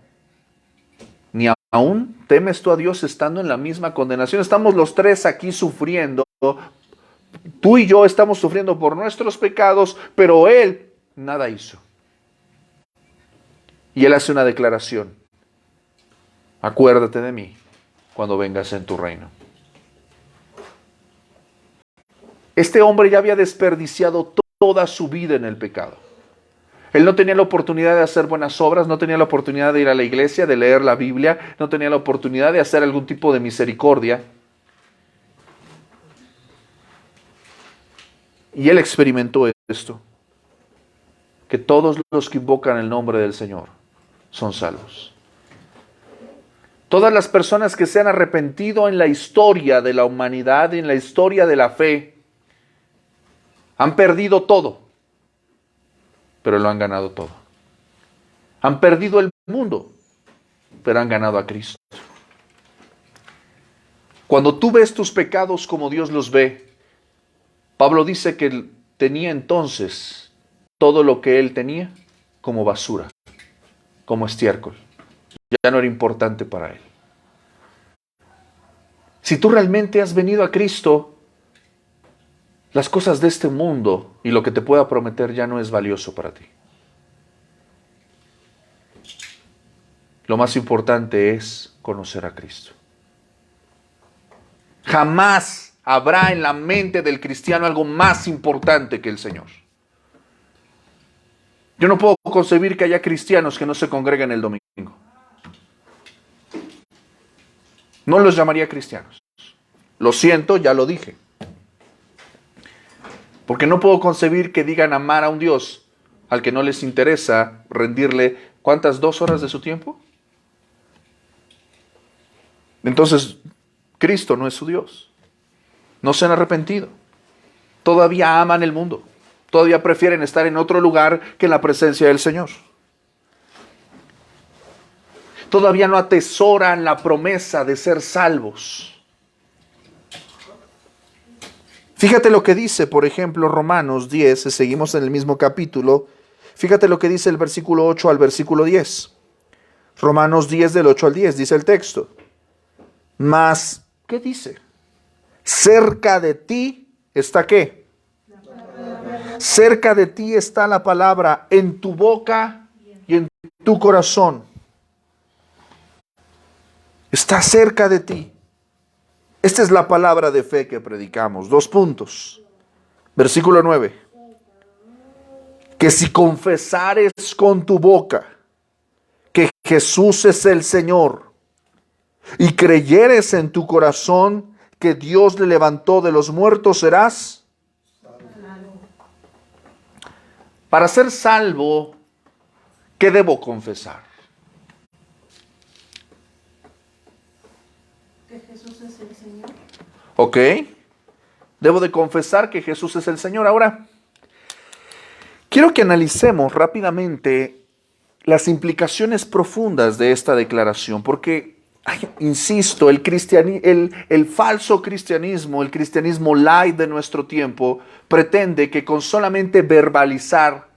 ¿ni aún temes tú a Dios estando en la misma condenación? Estamos los tres aquí sufriendo. Tú y yo estamos sufriendo por nuestros pecados, pero Él nada hizo. Y Él hace una declaración. Acuérdate de mí cuando vengas en tu reino. Este hombre ya había desperdiciado toda su vida en el pecado. Él no tenía la oportunidad de hacer buenas obras, no tenía la oportunidad de ir a la iglesia, de leer la Biblia, no tenía la oportunidad de hacer algún tipo de misericordia. Y él experimentó esto. que todos los que invocan el nombre del Señor son salvos. Todas las personas que se han arrepentido en la historia de la humanidad, en la historia de la fe, han perdido todo, pero lo han ganado todo. Han perdido el mundo, pero han ganado a Cristo. Cuando tú ves tus pecados como Dios los ve, Pablo dice que él tenía entonces todo lo que él tenía como basura, como estiércol. Ya no era importante para él. Si tú realmente has venido a Cristo, las cosas de este mundo y lo que te pueda prometer ya no es valioso para ti. Lo más importante es conocer a Cristo. Jamás habrá en la mente del cristiano algo más importante que el Señor. Yo no puedo concebir que haya cristianos que no se congreguen el domingo. No los llamaría cristianos. Lo siento, ya lo dije. Porque no puedo concebir que digan amar a un Dios al que no les interesa rendirle, ¿cuántas? 2 horas de su tiempo. Entonces, Cristo no es su Dios. No se han arrepentido. Todavía aman el mundo. Todavía prefieren estar en otro lugar que en la presencia del Señor. Todavía no atesoran la promesa de ser salvos. Fíjate lo que dice, por ejemplo, Romanos 10, seguimos en el mismo capítulo. Fíjate lo que dice el versículo 8 al versículo 10. Romanos 10 del 8 al 10, dice el texto. Mas, ¿qué dice? Cerca de ti está ¿qué? Cerca de ti está la palabra, en tu boca y en tu corazón. Está cerca de ti. Esta es la palabra de fe que predicamos. 2 puntos. Versículo 9. Que si confesares con tu boca que Jesús es el Señor y creyeres en tu corazón que Dios le levantó de los muertos, serás salvo. Para ser salvo, ¿qué debo confesar? Que Jesús es el Señor. Ok. Debo de confesar que Jesús es el Señor. Ahora, quiero que analicemos rápidamente las implicaciones profundas de esta declaración, porque, insisto, el falso cristianismo, el cristianismo light de nuestro tiempo, pretende que con solamente verbalizar,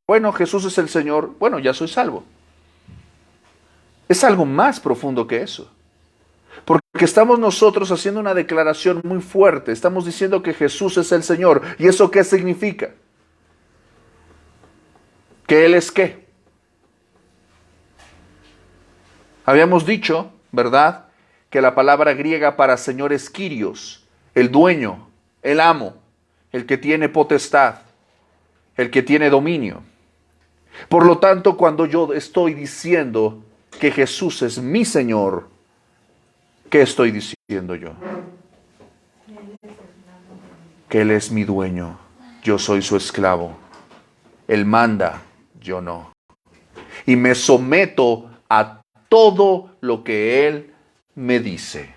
bueno, Jesús es el Señor, bueno, ya soy salvo. Es algo más profundo que eso. Porque estamos nosotros haciendo una declaración muy fuerte. Estamos diciendo que Jesús es el Señor. ¿Y eso qué significa? ¿Que Él es qué? Habíamos dicho, ¿verdad?, que la palabra griega para Señor es Kyrios, el dueño, el amo, el que tiene potestad, el que tiene dominio. Por lo tanto, cuando yo estoy diciendo que Jesús es mi Señor, ¿qué estoy diciendo yo? Que Él es mi dueño, yo soy su esclavo. Él manda, yo no. Y me someto a todo lo que Él me dice.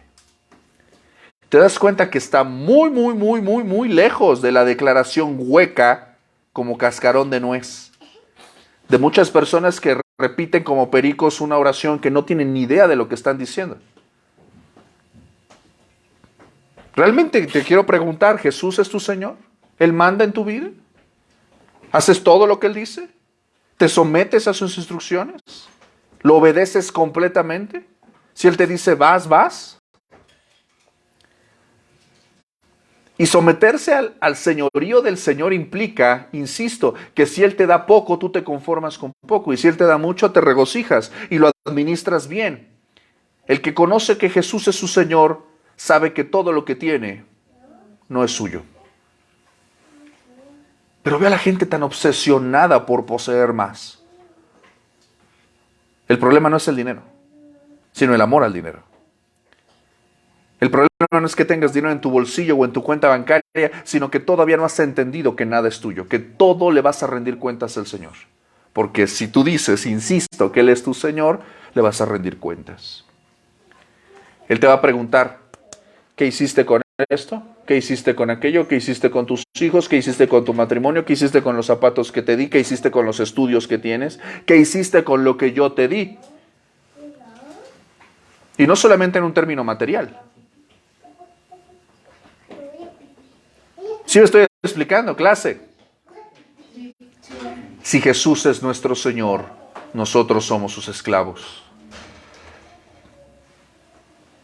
¿Te das cuenta que está muy lejos de la declaración hueca como cascarón de nuez? De muchas personas que repiten como pericos una oración que no tienen ni idea de lo que están diciendo. Realmente te quiero preguntar, ¿Jesús es tu Señor? ¿Él manda en tu vida? ¿Haces todo lo que Él dice? ¿Te sometes a sus instrucciones? ¿Lo obedeces completamente? Si Él te dice vas, vas. Y someterse al señorío del Señor implica, insisto, que si Él te da poco, tú te conformas con poco. Y si Él te da mucho, te regocijas y lo administras bien. El que conoce que Jesús es su Señor, sabe que todo lo que tiene no es suyo. Pero ve a la gente tan obsesionada por poseer más. El problema no es el dinero, sino el amor al dinero. El problema no es que tengas dinero en tu bolsillo o en tu cuenta bancaria, sino que todavía no has entendido que nada es tuyo, que todo le vas a rendir cuentas al Señor. Porque si tú dices, insisto, que Él es tu Señor, le vas a rendir cuentas. Él te va a preguntar, ¿qué hiciste con esto? ¿Qué hiciste con aquello? ¿Qué hiciste con tus hijos? ¿Qué hiciste con tu matrimonio? ¿Qué hiciste con los zapatos que te di? ¿Qué hiciste con los estudios que tienes? ¿Qué hiciste con lo que yo te di? Y no solamente en un término material. ¿Sí me estoy explicando, clase? Si Jesús es nuestro Señor, nosotros somos sus esclavos.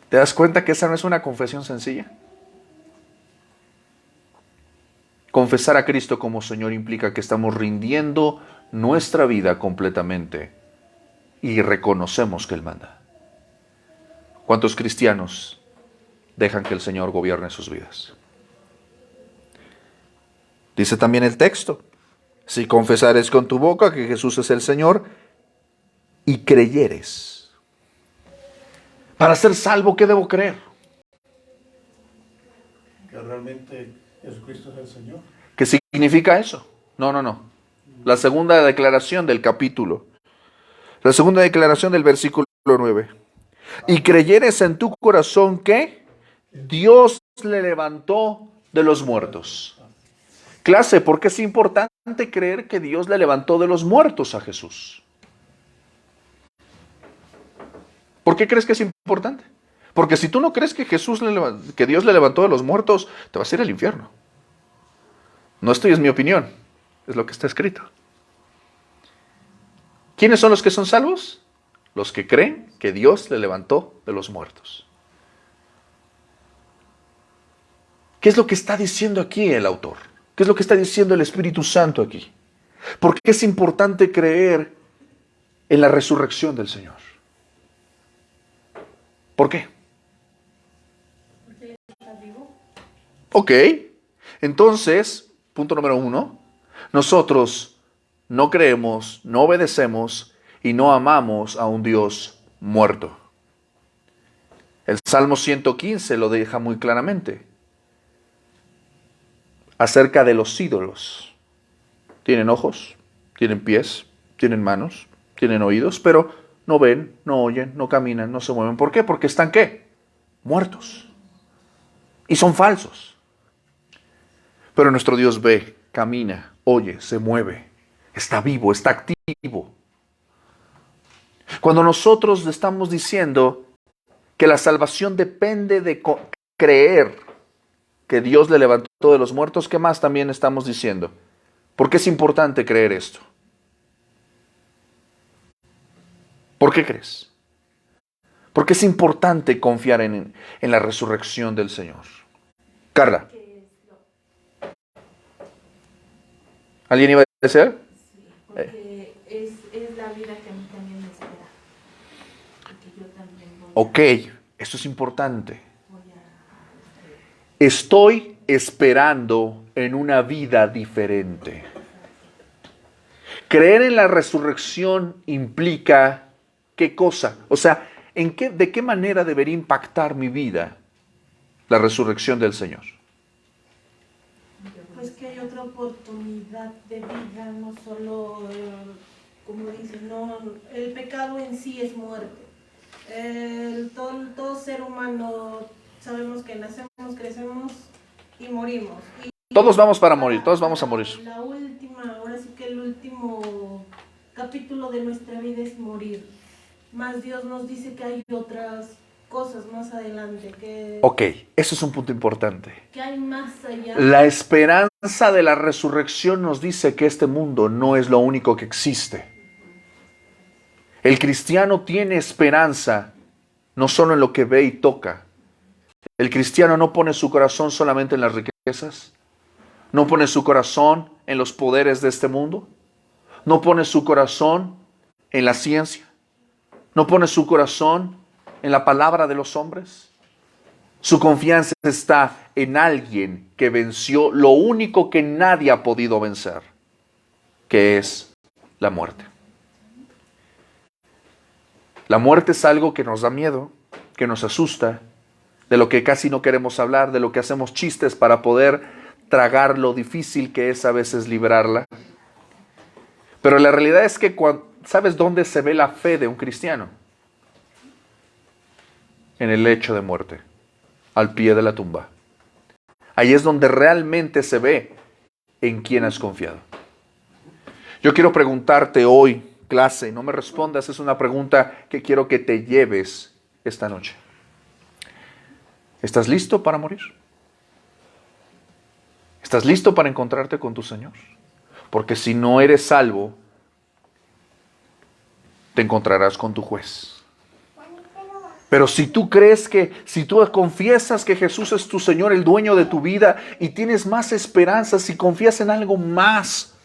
¿Te das cuenta que esa no es una confesión sencilla? Confesar a Cristo como Señor implica que estamos rindiendo nuestra vida completamente y reconocemos que Él manda. ¿Cuántos cristianos dejan que el Señor gobierne sus vidas? Dice también el texto, si confesares con tu boca que Jesús es el Señor y creyeres. Para ser salvo, ¿qué debo creer? Que realmente Jesucristo es el Señor. ¿Qué significa eso? No. La segunda declaración del capítulo. La segunda declaración del versículo 9. Y creyeres en tu corazón que Dios le levantó de los muertos. Clase, ¿por qué es importante creer que Dios le levantó de los muertos a Jesús? ¿Por qué crees que es importante? Porque si tú no crees que que Dios le levantó de los muertos, te vas a ir al infierno. No esto es mi opinión, es lo que está escrito. ¿Quiénes son los que son salvos? Los que creen que Dios le levantó de los muertos. ¿Qué es lo que está diciendo aquí el autor? ¿Qué es lo que está diciendo el Espíritu Santo aquí? ¿Por qué es importante creer en la resurrección del Señor? ¿Por qué? Porque está vivo. Ok, entonces, punto número 1, nosotros no creemos, no obedecemos y no amamos a un Dios muerto. El Salmo 115 lo deja muy claramente. Acerca de los ídolos. Tienen ojos, tienen pies, tienen manos, tienen oídos, pero no ven, no oyen, no caminan, no se mueven. ¿Por qué? Porque están ¿qué? Muertos. Y son falsos. Pero nuestro Dios ve, camina, oye, se mueve, está vivo, está activo. Cuando nosotros le estamos diciendo que la salvación depende de creer que Dios le levantó de los muertos, ¿qué más también estamos diciendo? ¿Por qué es importante creer esto? ¿Por qué crees? ¿Por qué es importante confiar en la resurrección del Señor? Carla. ¿Alguien iba a decir? Sí, porque es la vida que a mí también me espera. Porque yo también Ok, esto es importante. voy a Estoy esperando en una vida diferente. Creer en la resurrección implica ¿qué cosa? O sea, ¿de qué manera debería impactar mi vida la resurrección del Señor? Pues que hay otra oportunidad de vida, no solo, como dicen, no, el pecado en sí es muerte. Todo ser humano sabemos que nacemos, crecemos y morimos. Todos vamos para morir, todos vamos a morir. La última, ahora sí que el último capítulo de nuestra vida es morir. Más Dios nos dice que hay otras cosas más adelante, Ok, eso es un punto importante. que hay más allá. La esperanza de la resurrección nos dice que este mundo no es lo único que existe. El cristiano tiene esperanza no solo en lo que ve y toca. El cristiano no pone su corazón solamente en las riquezas, no pone su corazón en los poderes de este mundo, no pone su corazón en la ciencia, no pone su corazón en la palabra de los hombres. Su confianza está en alguien que venció lo único que nadie ha podido vencer, que es la muerte. La muerte es algo que nos da miedo, que nos asusta, de lo que casi no queremos hablar, de lo que hacemos chistes para poder tragar lo difícil que es a veces librarla. Pero la realidad es que ¿sabes dónde se ve la fe de un cristiano? En el lecho de muerte, al pie de la tumba. Ahí es donde realmente se ve en quién has confiado. Yo quiero preguntarte hoy, clase, no me respondas, es una pregunta que quiero que te lleves esta noche. ¿Estás listo para morir? ¿Estás listo para encontrarte con tu Señor? Porque si no eres salvo, te encontrarás con tu juez. Pero si tú crees si tú confiesas que Jesús es tu Señor, el dueño de tu vida, y tienes más esperanza, si confías en algo más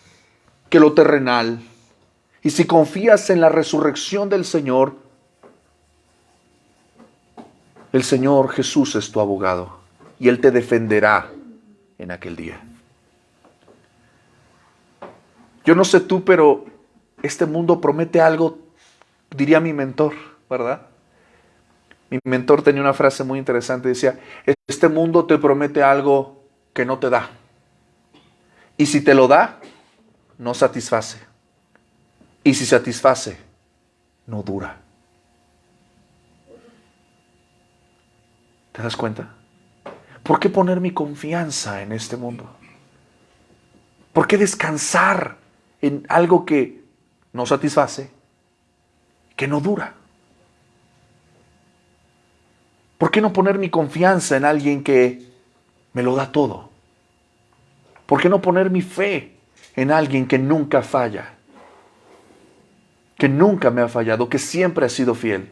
que lo terrenal, y si confías en la resurrección del Señor, el Señor Jesús es tu abogado, y Él te defenderá en aquel día. Yo no sé tú, pero este mundo promete algo, diría mi mentor, ¿verdad? Mi mentor tenía una frase muy interesante, decía, este mundo te promete algo que no te da. Y si te lo da, no satisface. Y si satisface, no dura. ¿Te das cuenta? ¿Por qué poner mi confianza en este mundo? ¿Por qué descansar en algo que no satisface, que no dura? ¿Por qué no poner mi confianza en alguien que me lo da todo? ¿Por qué no poner mi fe en alguien que nunca falla? Que nunca me ha fallado, que siempre ha sido fiel.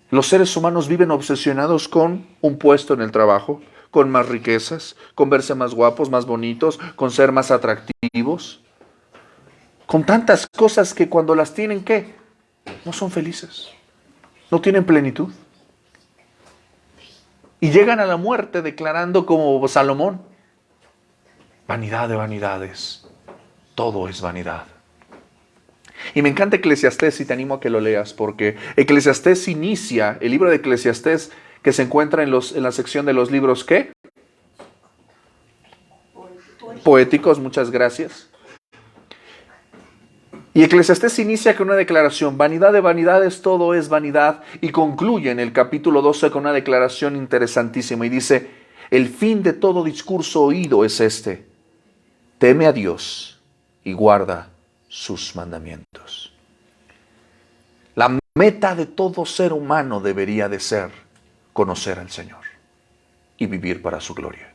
Los seres humanos viven obsesionados con un puesto en el trabajo, con más riquezas, con verse más guapos, más bonitos, con ser más atractivos. Con tantas cosas que cuando las tienen, ¿qué? No son felices. No tienen plenitud. Y llegan a la muerte declarando como Salomón, vanidad de vanidades, todo es vanidad. Y me encanta Eclesiastés y te animo a que lo leas, porque Eclesiastés inicia, el libro de Eclesiastés que se encuentra en la sección de los libros, ¿qué? Poéticos, muchas gracias. Y Eclesiastés inicia con una declaración, vanidad de vanidades, todo es vanidad, y concluye en el capítulo 12 con una declaración interesantísima y dice, el fin de todo discurso oído es este, teme a Dios y guarda sus mandamientos. La meta de todo ser humano debería de ser conocer al Señor y vivir para su gloria.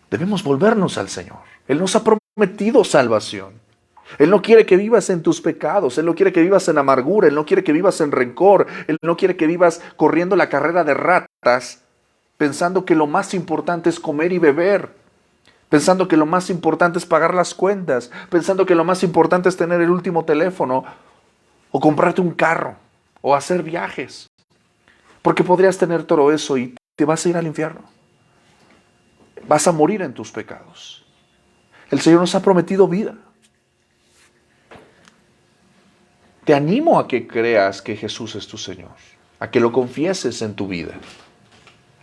Debemos volvernos al Señor. Él nos ha prometido salvación. Él no quiere que vivas en tus pecados. Él no quiere que vivas en amargura. Él no quiere que vivas en rencor. Él no quiere que vivas corriendo la carrera de ratas, pensando que lo más importante es comer y beber, pensando que lo más importante es pagar las cuentas, pensando que lo más importante es tener el último teléfono, o comprarte un carro, o hacer viajes. Porque podrías tener todo eso y te vas a ir al infierno. Vas a morir en tus pecados. El Señor nos ha prometido vida. Te animo a que creas que Jesús es tu Señor, a que lo confieses en tu vida,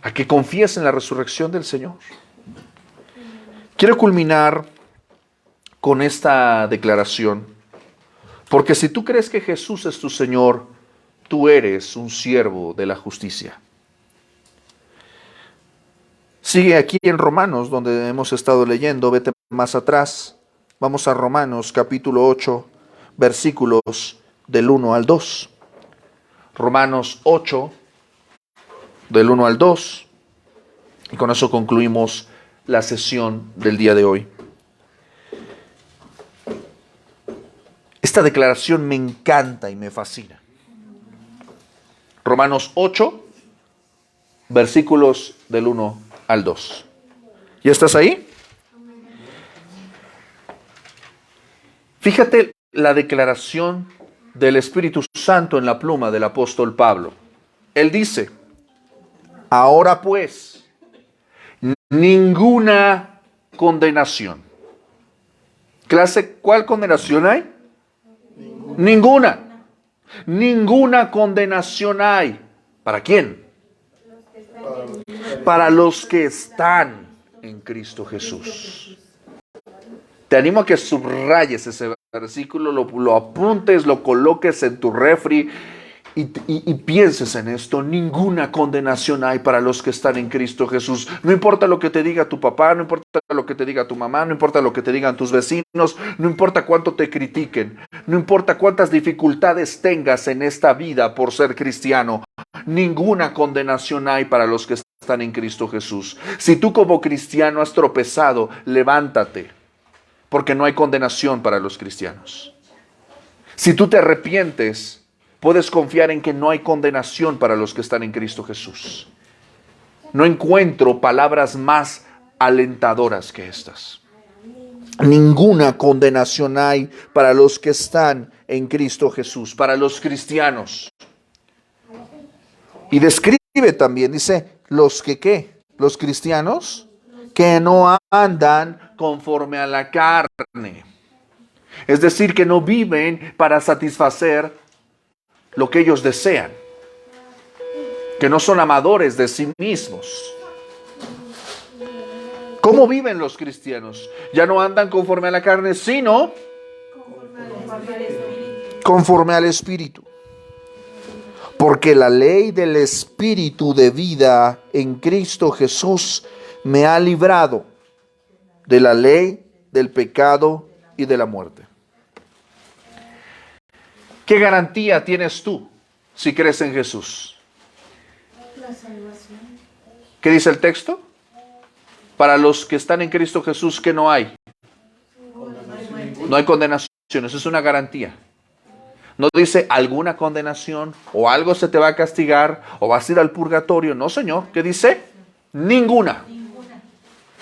a que confíes en la resurrección del Señor. Quiero culminar con esta declaración, porque si tú crees que Jesús es tu Señor, tú eres un siervo de la justicia. Sigue aquí en Romanos, donde hemos estado leyendo, vete más atrás. Vamos a Romanos capítulo 8, versículos del 1 al 2. Romanos 8, del 1 al 2. Y con eso concluimos la sesión del día de hoy. Esta declaración me encanta y me fascina. Romanos 8, versículos del 1 al 2. ¿Ya estás ahí? Fíjate la declaración del Espíritu Santo en la pluma del apóstol Pablo. Él dice, ahora pues, ninguna condenación. Clase, ¿cuál condenación hay? Ninguna. Ninguna condenación hay. ¿Para quién? Para los que están en Cristo Jesús. Te animo a que subrayes ese versículo, lo apuntes, lo coloques en tu refri y pienses en esto. Ninguna condenación hay para los que están en Cristo Jesús. No importa lo que te diga tu papá, no importa lo que te diga tu mamá, no importa lo que te digan tus vecinos, no importa cuánto te critiquen, no importa cuántas dificultades tengas en esta vida por ser cristiano. Ninguna condenación hay para los que están en Cristo Jesús. Si tú como cristiano has tropezado, levántate, porque no hay condenación para los cristianos. Si tú te arrepientes, puedes confiar en que no hay condenación para los que están en Cristo Jesús. No encuentro palabras más alentadoras que estas. Ninguna condenación hay para los que están en Cristo Jesús, para los cristianos. Y describe también, dice, los que ¿qué? Los cristianos que no andan conforme a la carne. Es decir, que no viven para satisfacer lo que ellos desean. Que no son amadores de sí mismos. ¿Cómo viven los cristianos? Ya no andan conforme a la carne, sino conforme al Espíritu. Porque la ley del Espíritu de vida en Cristo Jesús me ha librado de la ley, del pecado y de la muerte. ¿Qué garantía tienes tú si crees en Jesús? La salvación. ¿Qué dice el texto? Para los que están en Cristo Jesús, ¿qué no hay? No hay condenación, eso es una garantía. No dice alguna condenación o algo se te va a castigar o vas a ir al purgatorio. No, Señor. ¿Qué dice? Ninguna.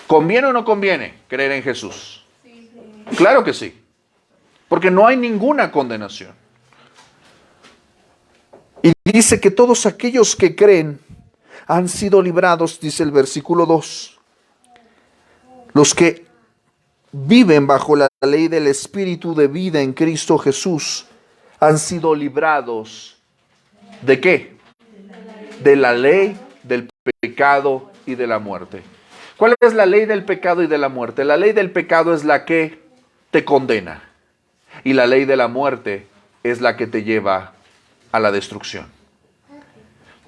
¿Conviene o no conviene creer en Jesús? Claro que sí. Porque no hay ninguna condenación. Y dice que todos aquellos que creen han sido librados, dice el versículo 2. Los que viven bajo la ley del Espíritu de vida en Cristo Jesús han sido librados ¿de qué? De la ley, del pecado y de la muerte. ¿Cuál es la ley del pecado y de la muerte? La ley del pecado es la que te condena y la ley de la muerte es la que te lleva a la destrucción.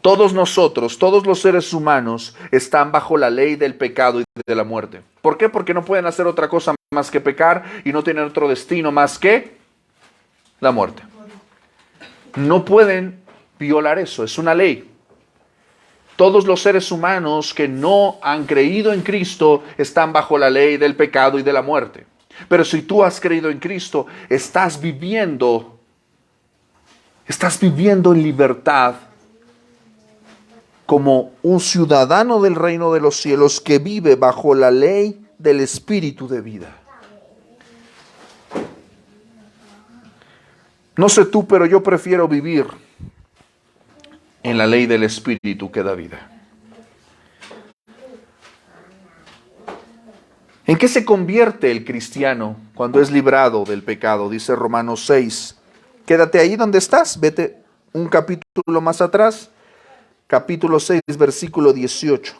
Todos nosotros, todos los seres humanos están bajo la ley del pecado y de la muerte. ¿Por qué? Porque no pueden hacer otra cosa más que pecar y no tienen otro destino más que la muerte. No pueden violar eso, es una ley. Todos los seres humanos que no han creído en Cristo están bajo la ley del pecado y de la muerte. Pero si tú has creído en Cristo, estás viviendo en libertad como un ciudadano del reino de los cielos que vive bajo la ley del Espíritu de vida. No sé tú, pero yo prefiero vivir en la ley del Espíritu que da vida. ¿En qué se convierte el cristiano cuando es librado del pecado? Dice Romanos 6. Quédate ahí donde estás, vete un capítulo más atrás, capítulo 6, versículo 18.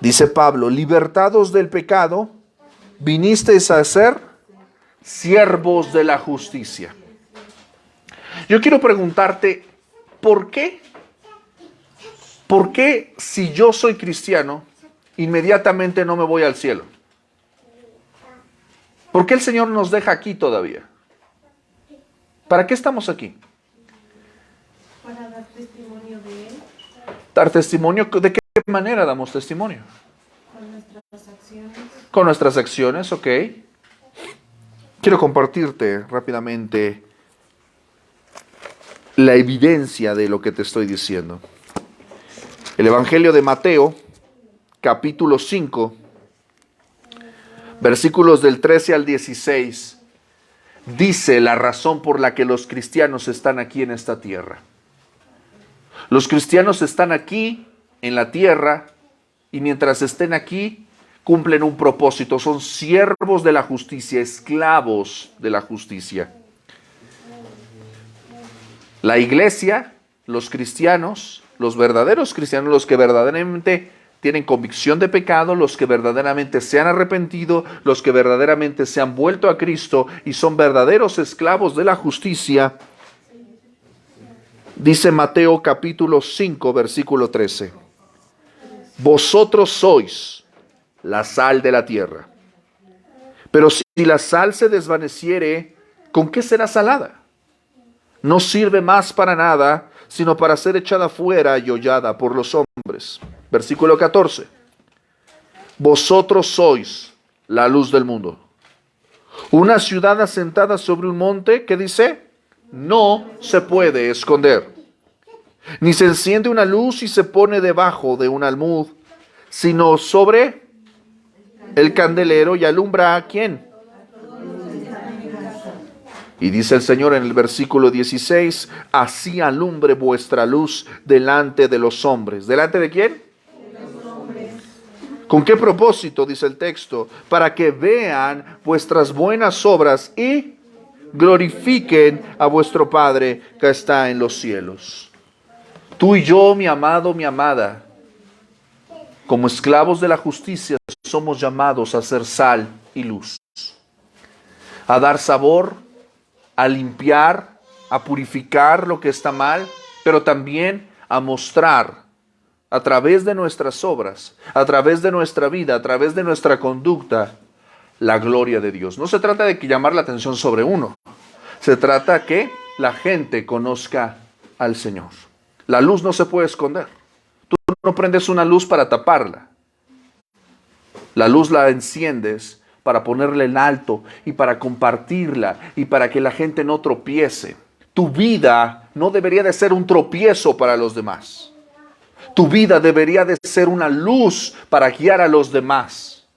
Dice Pablo, libertados del pecado, vinisteis a ser siervos de la justicia. Yo quiero preguntarte, ¿por qué? ¿Por qué si yo soy cristiano, inmediatamente no me voy al cielo? ¿Por qué el Señor nos deja aquí todavía? ¿Para qué estamos aquí? Para dar testimonio de Él. ¿Dar testimonio? ¿De qué manera damos testimonio? Con nuestras acciones. Con nuestras acciones, ok. Quiero compartirte rápidamente la evidencia de lo que te estoy diciendo. El Evangelio de Mateo, capítulo 5, versículos del 13 al 16, dice la razón por la que los cristianos están aquí en esta tierra. Los cristianos están aquí en la tierra y mientras estén aquí cumplen un propósito. Son siervos de la justicia, esclavos de la justicia. La iglesia, los cristianos, los verdaderos cristianos, los que verdaderamente tienen convicción de pecado, los que verdaderamente se han arrepentido, los que verdaderamente se han vuelto a Cristo y son verdaderos esclavos de la justicia. Dice Mateo capítulo 5, versículo 13. Vosotros sois la sal de la tierra. Pero si la sal se desvaneciere, ¿con qué será salada? No sirve más para nada, sino para ser echada fuera y hollada por los hombres. Versículo 14. Vosotros sois la luz del mundo. Una ciudad asentada sobre un monte, ¿qué dice? No se puede esconder. Ni se enciende una luz y se pone debajo de un almud, sino sobre el candelero y alumbra a ¿quién? Y dice el Señor en el versículo 16, así alumbre vuestra luz delante de los hombres. ¿Delante de quién? De los hombres. ¿Con qué propósito? Dice el texto, para que vean vuestras buenas obras y glorifiquen a vuestro Padre que está en los cielos. Tú y yo, mi amado, mi amada, como esclavos de la justicia, somos llamados a ser sal y luz, a dar sabor, a limpiar, a purificar lo que está mal, pero también a mostrar a través de nuestras obras, a través de nuestra vida, a través de nuestra conducta, la gloria de Dios. No se trata de que llamar la atención sobre uno, se trata que la gente conozca al Señor. La luz no se puede esconder. Tú no prendes una luz para taparla. La luz la enciendes para ponerla en alto y para compartirla y para que la gente no tropiece. Tu vida no debería de ser un tropiezo para los demás. Tu vida debería de ser una luz para guiar a los demás.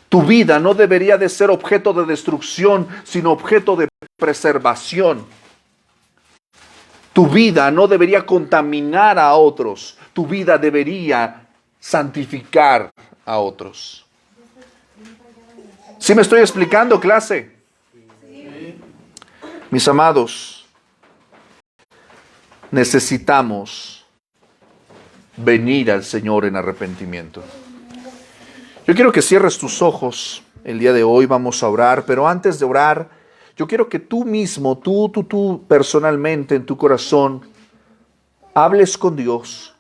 Tu vida no debería de ser objeto de destrucción, sino objeto de preservación. Tu vida no debería contaminar a otros. Tu vida debería santificar a otros. ¿Sí me estoy explicando, clase? Sí. Mis amados, necesitamos venir al Señor en arrepentimiento. Yo quiero que cierres tus ojos. El día de hoy vamos a orar, pero antes de orar, yo quiero que tú mismo, tú personalmente, en tu corazón, hables con Dios.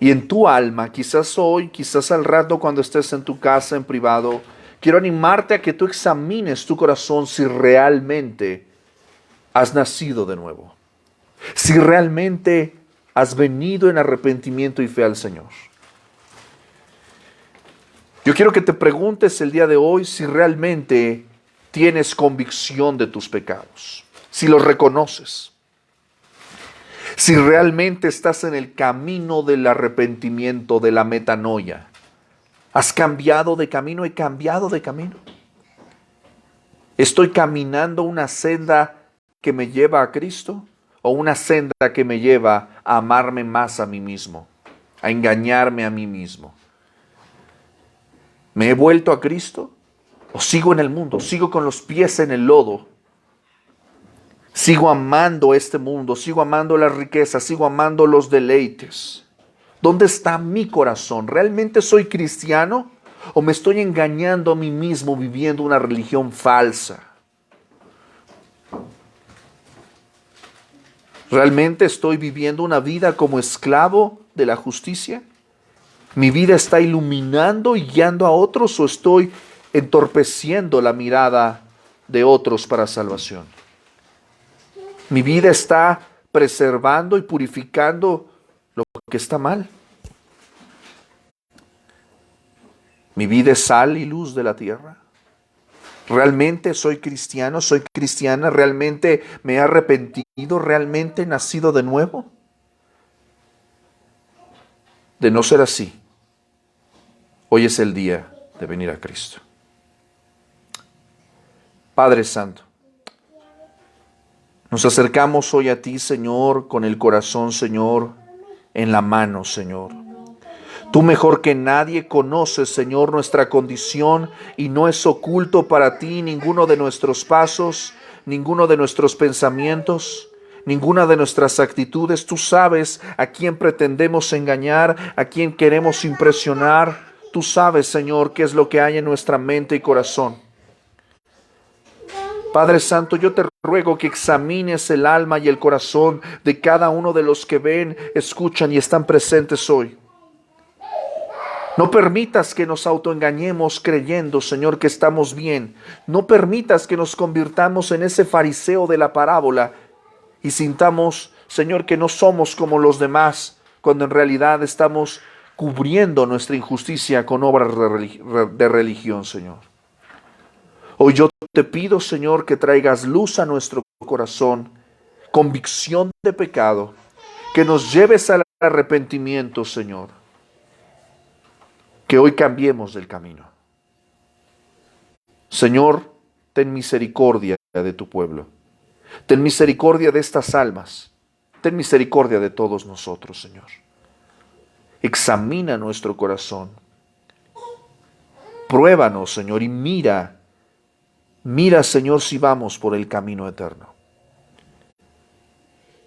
Y en tu alma, quizás hoy, quizás al rato cuando estés en tu casa, en privado, quiero animarte a que tú examines tu corazón si realmente has nacido de nuevo. Si realmente has venido en arrepentimiento y fe al Señor. Yo quiero que te preguntes el día de hoy si realmente tienes convicción de tus pecados, si los reconoces, si realmente estás en el camino del arrepentimiento, de la metanoia. ¿Has cambiado de camino? ¿He cambiado de camino? ¿Estoy caminando una senda que me lleva a Cristo o una senda que me lleva a amarme más a mí mismo, a engañarme a mí mismo? ¿Me he vuelto a Cristo o sigo en el mundo? ¿Sigo con los pies en el lodo? ¿Sigo amando este mundo? ¿Sigo amando las riquezas? ¿Sigo amando los deleites? ¿Dónde está mi corazón? ¿Realmente soy cristiano o me estoy engañando a mí mismo viviendo una religión falsa? ¿Realmente estoy viviendo una vida como esclavo de la justicia? ¿Mi vida está iluminando y guiando a otros o estoy entorpeciendo la mirada de otros para salvación? ¿Mi vida está preservando y purificando lo que está mal? ¿Mi vida es sal y luz de la tierra? ¿Realmente soy cristiano? ¿Soy cristiana? ¿Realmente me he arrepentido? ¿Realmente he nacido de nuevo? De no ser así, hoy es el día de venir a Cristo. Padre Santo, nos acercamos hoy a ti, Señor, con el corazón, Señor, en la mano, Señor. Tú mejor que nadie conoces, Señor, nuestra condición y no es oculto para ti ninguno de nuestros pasos, ninguno de nuestros pensamientos, ninguna de nuestras actitudes. Tú sabes a quién pretendemos engañar, a quién queremos impresionar. Tú sabes, Señor, qué es lo que hay en nuestra mente y corazón. Padre Santo, yo te ruego que examines el alma y el corazón de cada uno de los que ven, escuchan y están presentes hoy. No permitas que nos autoengañemos creyendo, Señor, que estamos bien. No permitas que nos convirtamos en ese fariseo de la parábola y sintamos, Señor, que no somos como los demás, cuando en realidad estamos cubriendo nuestra injusticia con obras de religión, Señor. Hoy yo te pido, Señor, que traigas luz a nuestro corazón, convicción de pecado, que nos lleves al arrepentimiento, Señor. Que hoy cambiemos del camino. Señor, ten misericordia de tu pueblo. Ten misericordia de estas almas. Ten misericordia de todos nosotros, Señor. Examina nuestro corazón. Pruébanos, Señor, y mira, Señor, si vamos por el camino eterno.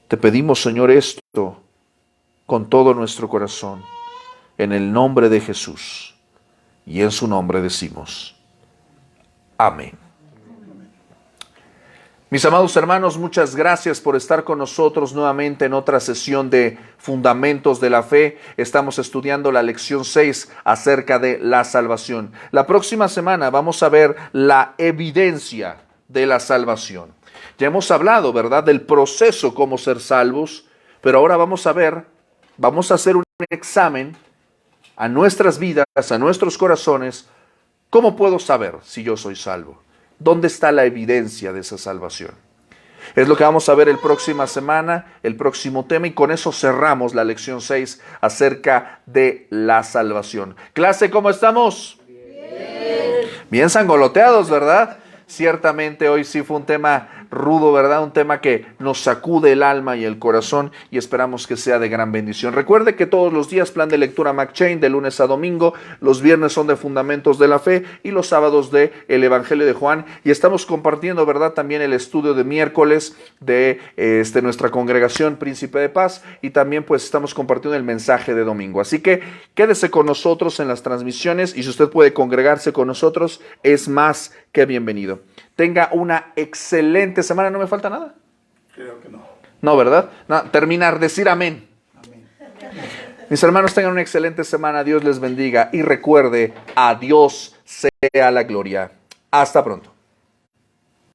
Te pedimos, Señor, esto con todo nuestro corazón, en el nombre de Jesús, y en su nombre decimos, amén. Mis amados hermanos, muchas gracias por estar con nosotros nuevamente en otra sesión de Fundamentos de la Fe. Estamos estudiando la lección 6 acerca de la salvación. La próxima semana vamos a ver la evidencia de la salvación. Ya hemos hablado, ¿verdad?, del proceso cómo ser salvos, pero ahora vamos a hacer un examen a nuestras vidas, a nuestros corazones. ¿Cómo puedo saber si yo soy salvo? ¿Dónde está la evidencia de esa salvación? Es lo que vamos a ver la próxima semana, el próximo tema, y con eso cerramos la lección 6 acerca de la salvación. Clase, ¿cómo estamos? Bien sangoloteados, ¿verdad? Ciertamente hoy sí fue un tema rudo, ¿verdad? Un tema que nos sacude el alma y el corazón, y esperamos que sea de gran bendición. Recuerde que todos los días plan de lectura McChain de lunes a domingo, los viernes son de Fundamentos de la Fe y los sábados de el Evangelio de Juan, y estamos compartiendo, ¿verdad?, también el estudio de miércoles de nuestra congregación Príncipe de Paz, y también pues estamos compartiendo el mensaje de domingo. Así que quédese con nosotros en las transmisiones, y si usted puede congregarse con nosotros, es más que bienvenido. Tenga una excelente semana. ¿No me falta nada? Creo que no. No, ¿verdad? No, terminar, decir amén. Amén. Mis hermanos, tengan una excelente semana. Dios les bendiga. Y recuerde, a Dios sea la gloria. Hasta pronto.